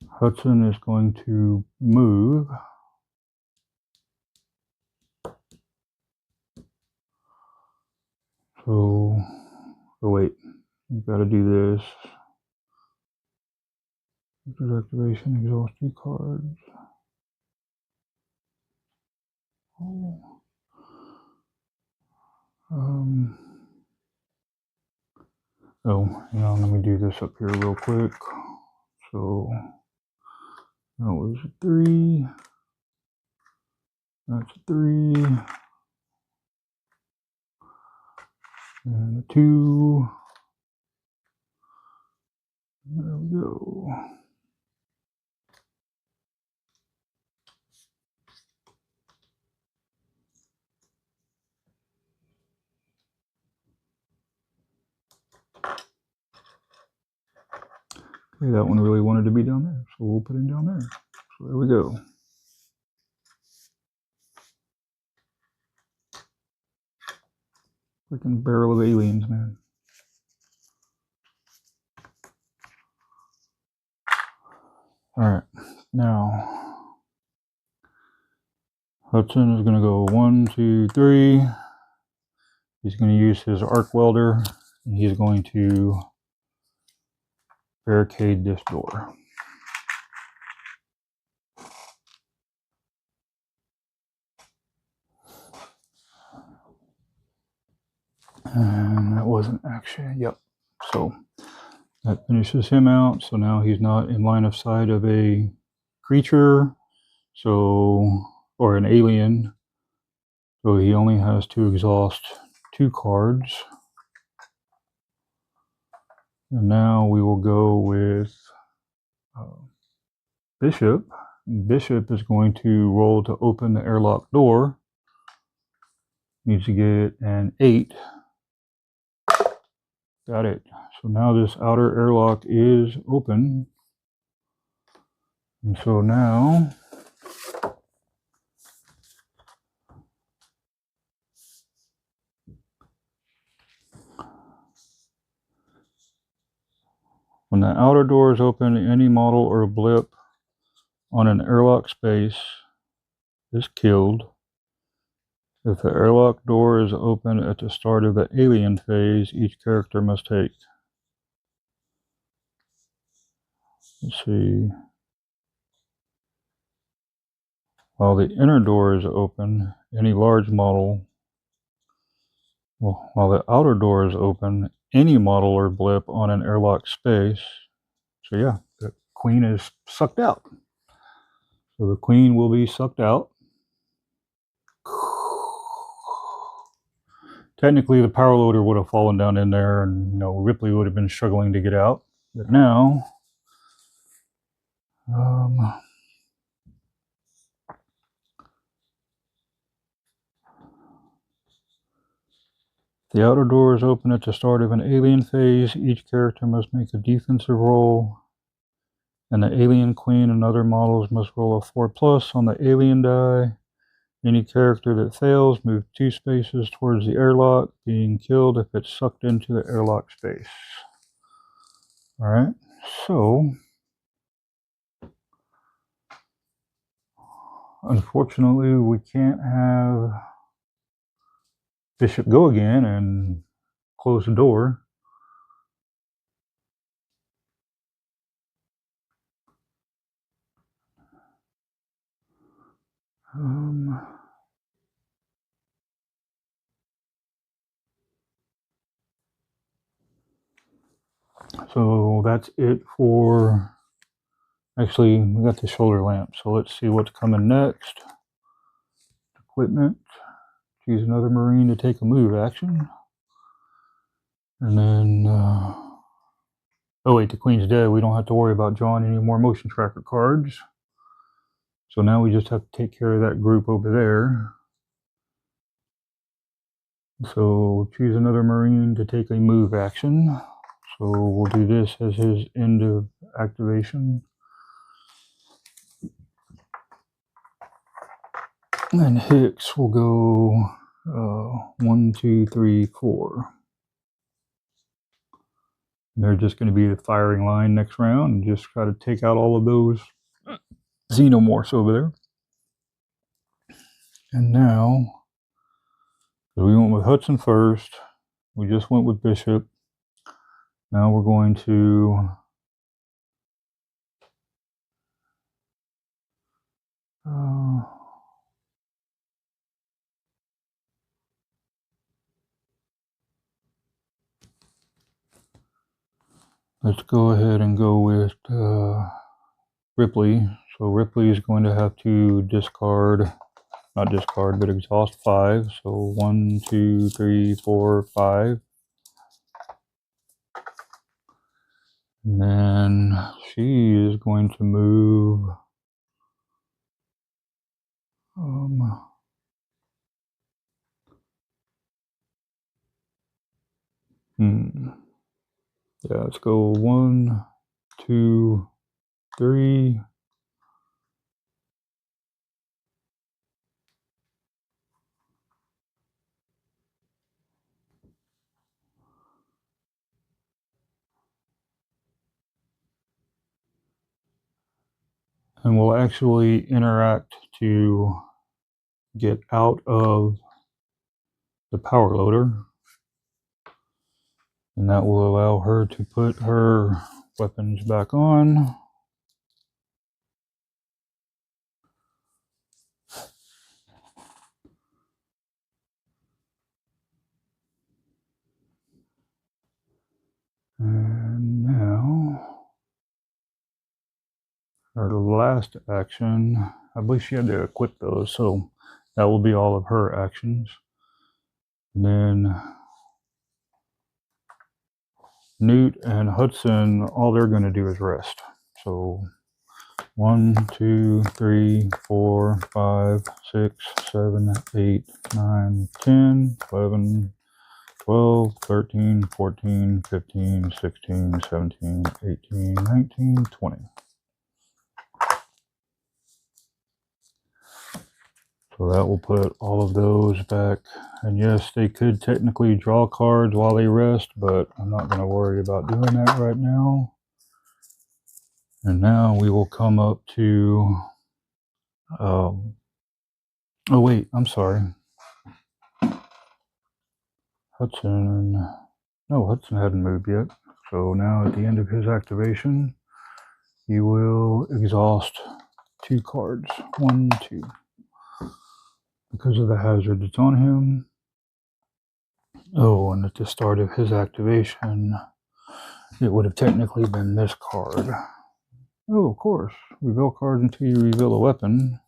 S1: Hudson is going to move. So, oh wait, you've got to do this. Activation, exhaust 2 cards. Oh, hang on, let me do this up here real quick. So that was a 3. That's a 3. And a 2. There we go. Okay, that one really wanted to be down there, so we'll put it down there. So there we go. Freaking barrel of aliens, man. Alright, now Hudson is going to go 1, 2, 3. He's going to use his arc welder, and he's going to barricade this door. And that wasn't action. Yep. So that finishes him out. So now he's not in line of sight of a creature, so, or an alien. So he only has to exhaust 2 cards. And now we will go with Bishop. Bishop is going to roll to open the airlock door. Needs to get an 8. Got it. So now this outer airlock is open. And so now when the outer door is open, any model or blip on an airlock space is killed. If the airlock door is open at the start of the alien phase, each character must take. Let's see. While the inner door is open, any large model. Well, while the outer door is open, any model or blip on an airlock space. So yeah, the queen is sucked out. So the queen will be sucked out. Technically, the power loader would have fallen down in there, and Ripley would have been struggling to get out. But now, the outer door is open at the start of an alien phase. Each character must make a defensive roll, and the alien queen and other models must roll a 4+ on the alien die. Any character that fails moves 2 spaces towards the airlock, being killed if it's sucked into the airlock space. Alright, so unfortunately we can't have Bishop go again and close the door. So that's it for, actually we got the shoulder lamp, so let's see what's coming next. Equipment, choose another Marine to take a move action. And then, oh wait, the queen's dead. We don't have to worry about drawing any more motion tracker cards. So now we just have to take care of that group over there. So choose another Marine to take a move action. So we'll do this as his end of activation. And Hicks will go 1, 2, 3, 4. And they're just going to be the firing line next round, and just try to take out all of those xenomorphs over there. And now, we went with Hudson first. We just went with Bishop. Now we're going to Let's go ahead and go with Ripley. So Ripley is going to have to discard, not discard, but exhaust 5. So 1, 2, 3, 4, 5. And then she is going to move yeah, let's go 1, 2, 3. And we'll actually interact to get out of the power loader. And that will allow her to put her weapons back on. And now, her last action, I believe she had to equip those, so that will be all of her actions. And then Newt and Hudson, all they're going to do is rest. So 1, 2, 3, 4, 5, 6, 7, 8, 9, 10, 11, 12, 13, 14, 15, 16, 17, 18, 19, 20. So that will put all of those back. And yes, they could technically draw cards while they rest, but I'm not going to worry about doing that right now. And now we will come up to, oh wait, I'm sorry. Hudson hadn't moved yet. So now at the end of his activation, he will exhaust 2 cards. 1, 2. Because of the hazard that's on him. Oh, and at the start of his activation, it would have technically been this card. Oh, of course. Reveal cards until you reveal a weapon.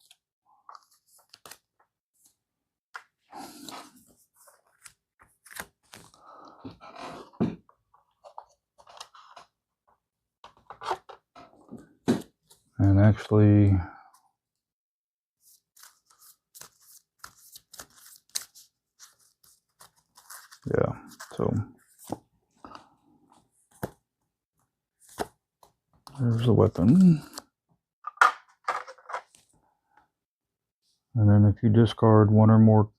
S1: And actually, yeah, so there's the weapon. And then if you discard 1 or more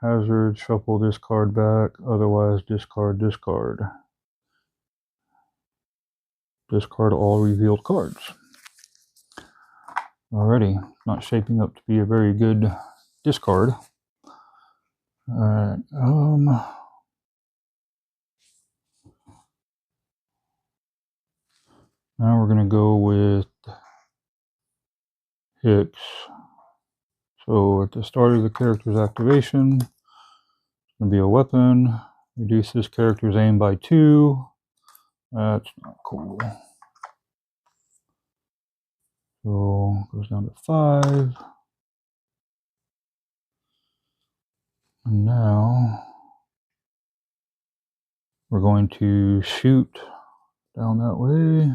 S1: hazards, shuffle this card back, otherwise discard this card. Discard all revealed cards. Alrighty, not shaping up to be a very good discard. Alright, now we're going to go with Hicks. So at the start of the character's activation, it's going to be a weapon. Reduce this character's aim by 2. That's not cool. So it goes down to 5. And now we're going to shoot down that way.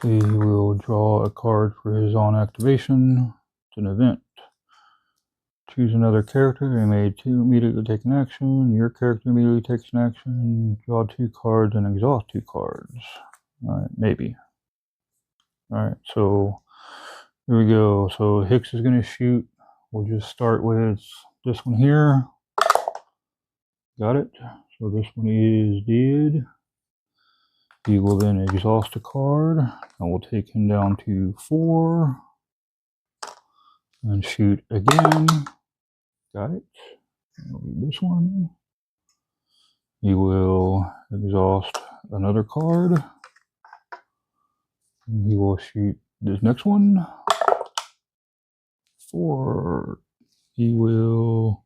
S1: So he will draw a card for his on activation. It's an event. Choose another character. They may immediately take an action. Your character immediately takes an action. Draw 2 cards and exhaust 2 cards. Alright, maybe. Alright, so here we go. So Hicks is going to shoot. We'll just start with this one here. Got it. So this one is dead. He will then exhaust a card. And we'll take him down to 4. And shoot again. Got it. That'll be this one. He will exhaust another card. He will shoot this next one. 4. He will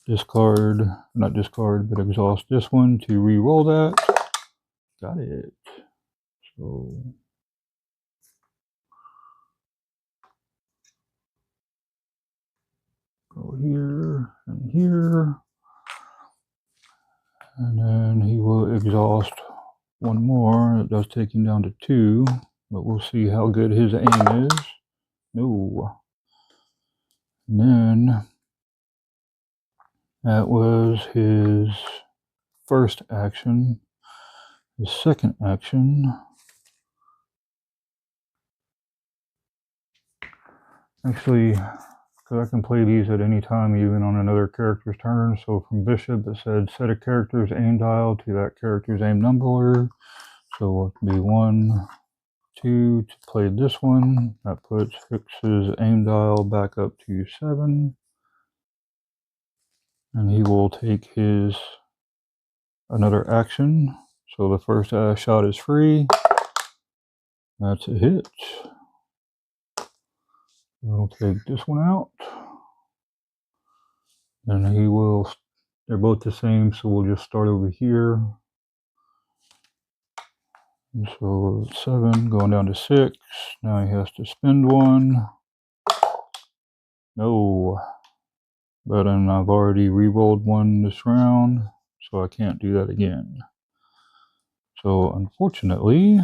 S1: discard, not discard, but exhaust this one to re-roll that. Got it. So go here and here. And then he will exhaust one more. It does take him down to 2, but we'll see how good his aim is. No. And then that was his first action. His second action. Actually, because I can play these at any time, even on another character's turn. So from Bishop, it said set a character's aim dial to that character's aim number. So it'll be 1, 2 to play this one. That puts Hicks's aim dial back up to 7. And he will take his another action. So the first shot is free. That's a hit. We'll take this one out. And he will, they're both the same, so we'll just start over here. And so 7 going down to 6. Now he has to spend 1. No. But then I've already re-rolled 1 this round, so I can't do that again. So unfortunately,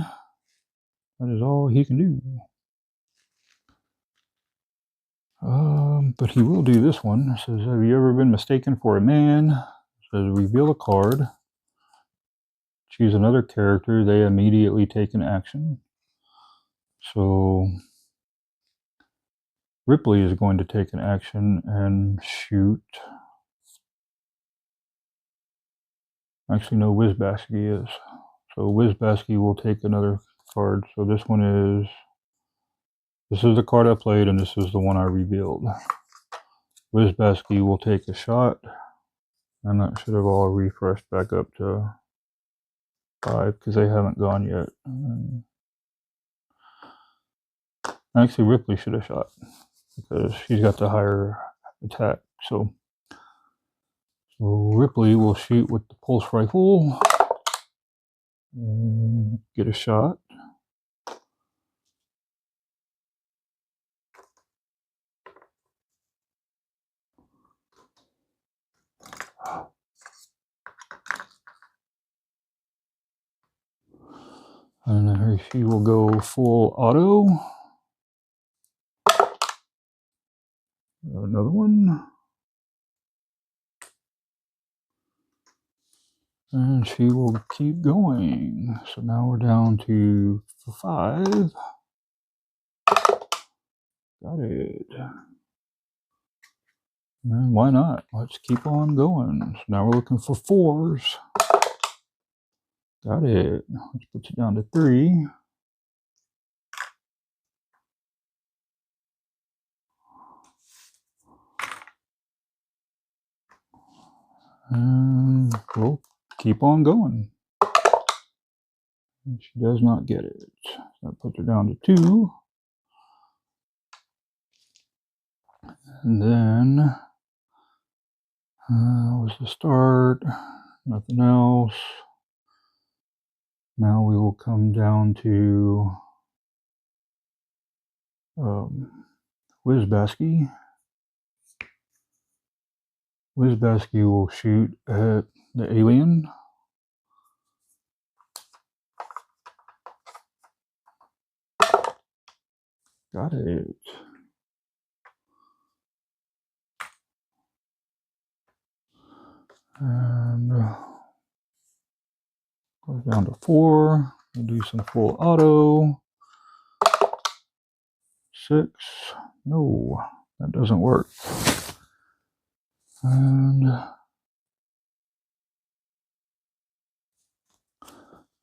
S1: that is all he can do. But he will do this one. It says, have you ever been mistaken for a man? It says, reveal a card. Choose another character. They immediately take an action. So Ripley is going to take an action and shoot. Actually, no, Wizbasky is. So Wizbasky will take another card. So this one is, this is the card I played, and this is the one I revealed. Wizbasky will take a shot, and that should have all refreshed back up to 5 because they haven't gone yet. And actually, Ripley should have shot because she's got the higher attack. So Ripley will shoot with the pulse rifle and get a shot. And then she will go full auto. Another one. And she will keep going. So now we're down to 5. Got it. And why not? Let's keep on going. So now we're looking for 4s. Got it. Let's put it down to 3. And we'll keep on going. And she does not get it. So that puts her down to 2. And then was the start. Nothing else. Now we will come down to Wizbasky. Wizbasky will shoot at the alien. Got it. And goes down to 4. We'll do some full auto. 6. No, that doesn't work. And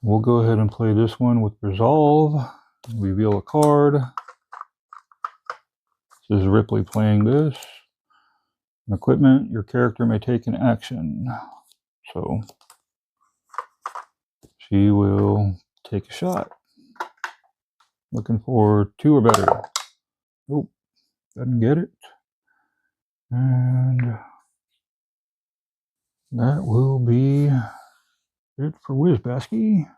S1: we'll go ahead and play this one with Resolve. Reveal a card. This is Ripley playing this. Equipment, your character may take an action. So she will take a shot. Looking for 2 or better. Nope, doesn't get it. And that will be it for Wizbasky.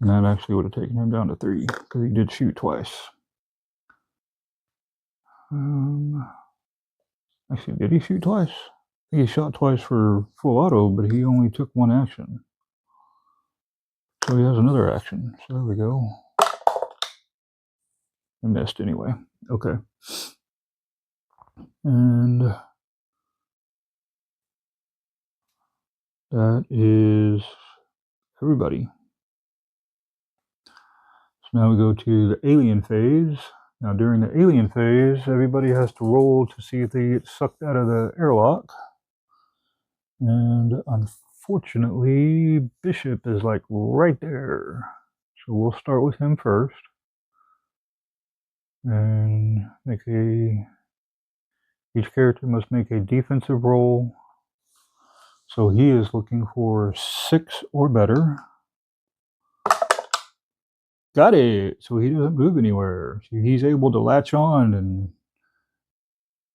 S1: And that actually would have taken him down to 3 because he did shoot twice. Actually, did he shoot twice? I think he shot twice for full auto, but he only took 1 action. So he has another action. So there we go. I missed anyway. Okay. And that is everybody. So now we go to the alien phase. Now during the alien phase, everybody has to roll to see if they get sucked out of the airlock. And unfortunately, Bishop is like right there. So we'll start with him first. And each character must make a defensive roll. So he is looking for 6 or better. Got it. So he doesn't move anywhere. So he's able to latch on, and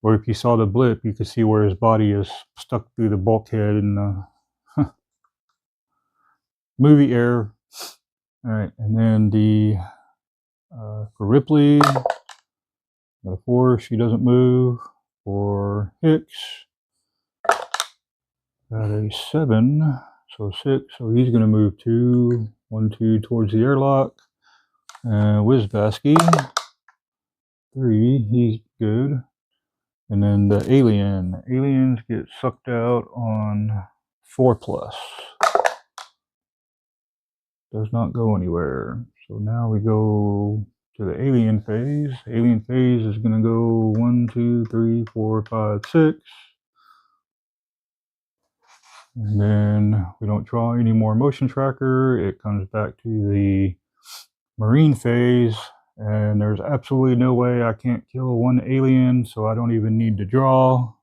S1: or if you saw the blip, you could see where his body is stuck through the bulkhead in the movie air. All right, and then the for Ripley, got a 4. She doesn't move. For Hicks, got a 7. So 6. So he's going to move 2, 1, 2 towards the airlock. Wizbasky, 3. He's good. And then the aliens get sucked out on 4+. Does not go anywhere. So now we go to the alien phase. Alien phase is going to go 1, 2, 3, 4, 5, 6. And then we don't draw any more motion tracker. It comes back to the Marine phase. And there's absolutely no way I can't kill 1 alien, so I don't even need to draw.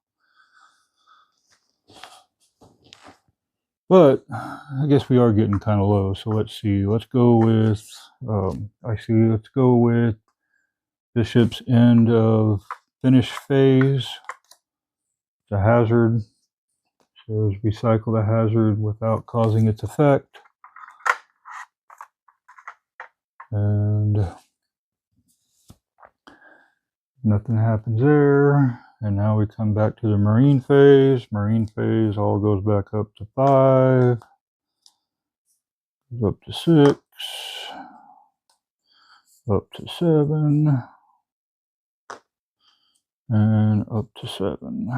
S1: But I guess we are getting kind of low, so let's see. Let's go with, let's go with Bishop's end of finish phase. It's a hazard. It says recycle the hazard without causing its effect. And nothing happens there. And now we come back to the Marine phase. Marine phase all goes back up to 5. Goes up to 6. Up to 7. And up to 7.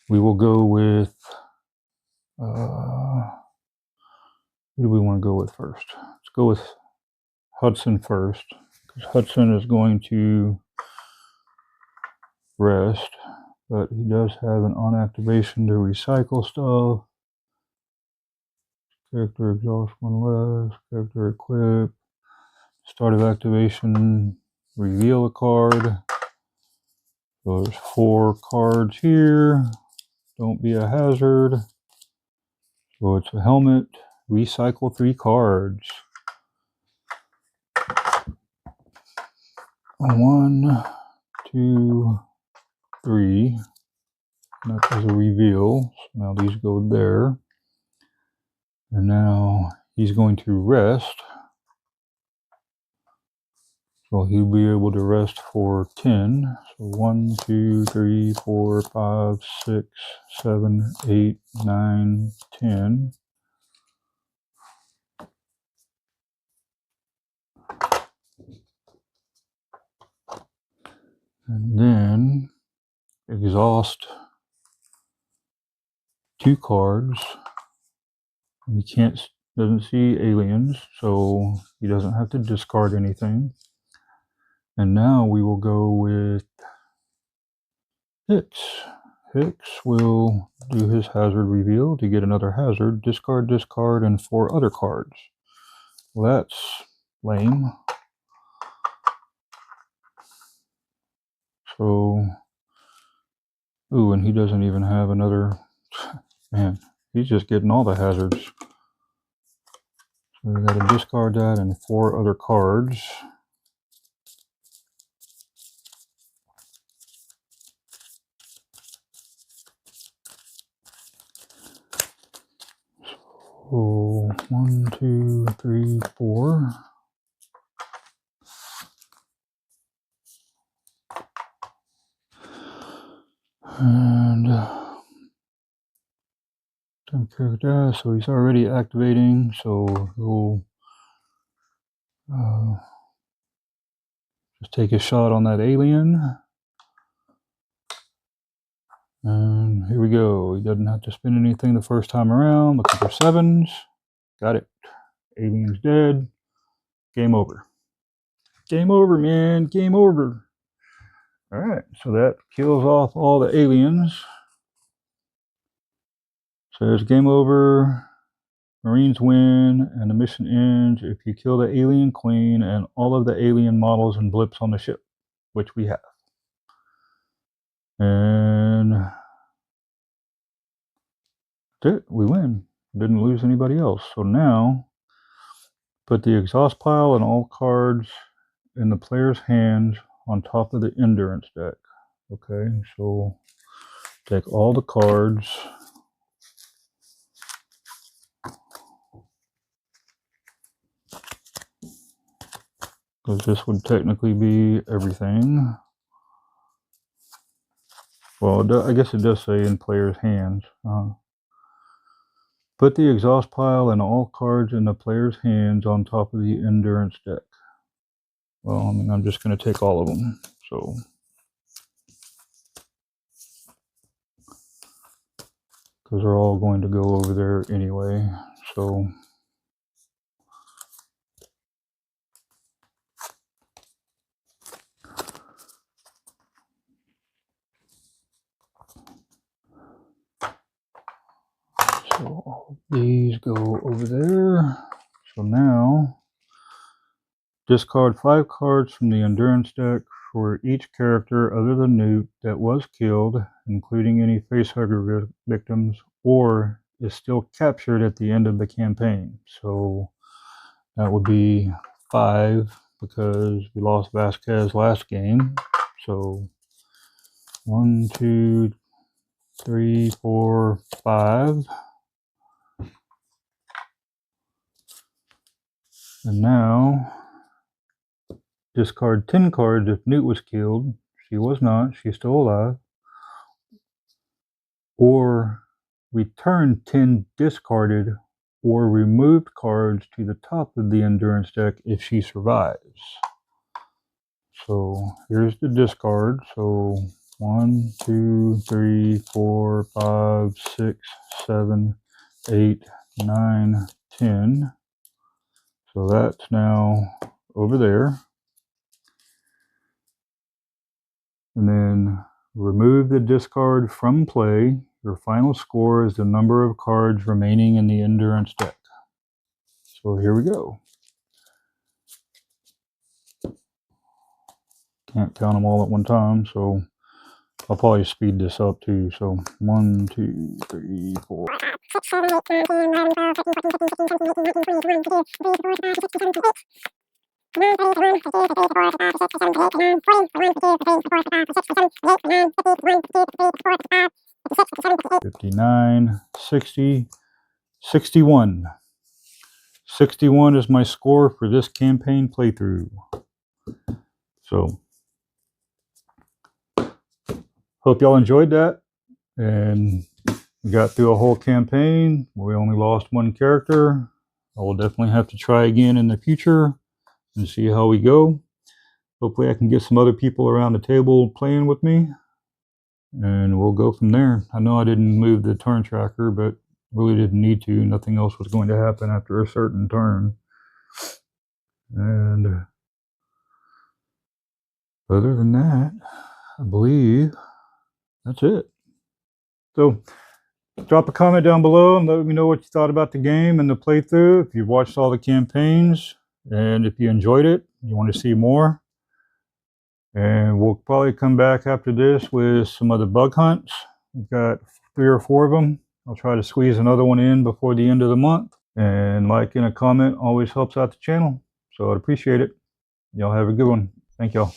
S1: We will go with, who do we want to go with first? Let's go with Hudson first, because Hudson is going to rest, but he does have an on activation to recycle stuff. Character exhaust 1 less, character equip, start of activation, reveal a card. So there's 4 cards here. Don't be a hazard. So it's a helmet, recycle 3 cards. 1, 2, 3. That was a reveal. So now these go there. And now he's going to rest. So he'll be able to rest for 10. So 1, 2, 3, 4, 5, 6, 7, 8, 9, 10. And then exhaust 2 cards. And he doesn't see aliens, so he doesn't have to discard anything. And now we will go with Hicks. Hicks will do his hazard reveal to get another hazard. Discard this card and 4 other cards. Well, that's lame. So, ooh, and he doesn't even have another. Man, he's just getting all the hazards. So we got to discard that and 4 other cards. So 1, 2, 3, 4. And so he's already activating, so he'll just take a shot on that alien. And here we go. He doesn't have to spend anything the first time around. Looking for 7s. Got it. Alien's dead. Game over. Game over, man. Game over. Alright, so that kills off all the aliens. So there's game over. Marines win, and the mission ends if you kill the alien queen and all of the alien models and blips on the ship, which we have. And that's it. We win. Didn't lose anybody else. So now, put the exhaust pile and all cards in the player's hands on top of the endurance deck. Okay, so take all the cards. Because this would technically be everything. Well, I guess it does say in player's hands. Put the exhaust pile and all cards in the player's hands on top of the endurance deck. Well, I mean, I'm just going to take all of them. So, because they're all going to go over there anyway. So, all these go over there. So now, discard 5 cards from the endurance deck for each character other than Newt that was killed, including any facehugger victims, or is still captured at the end of the campaign. So that would be 5 because we lost Vasquez last game. So 1, 2, 3, 4, 5. And now, discard 10 cards if Newt was killed. She was not. She's still alive. Or return 10 discarded or removed cards to the top of the endurance deck if she survives. So here's the discard. So 1, 2, 3, 4, 5, 6, 7, 8, 9, 10. So that's now over there. And then remove the discard from play. Your final score is the number of cards remaining in the endurance deck. So here we go. Can't count them all at one time, so I'll probably speed this up too. So 1, 2, 3, 4. 59, 60, 61. 61 is my score for this campaign playthrough. So, hope y'all enjoyed that. And we got through a whole campaign. We only lost 1 character. I will definitely have to try again in the future and see how we go. Hopefully I can get some other people around the table playing with me. And we'll go from there. I know I didn't move the turn tracker, but really didn't need to. Nothing else was going to happen after a certain turn. And other than that, I believe that's it. So drop a comment down below and let me know what you thought about the game and the playthrough. If you've watched all the campaigns and if you enjoyed it, you want to see more. And we'll probably come back after this with some other bug hunts. We've got 3 or 4 of them. I'll try to squeeze another one in before the end of the month. And liking a comment always helps out the channel, so I'd appreciate it. Y'all have a good one. Thank y'all.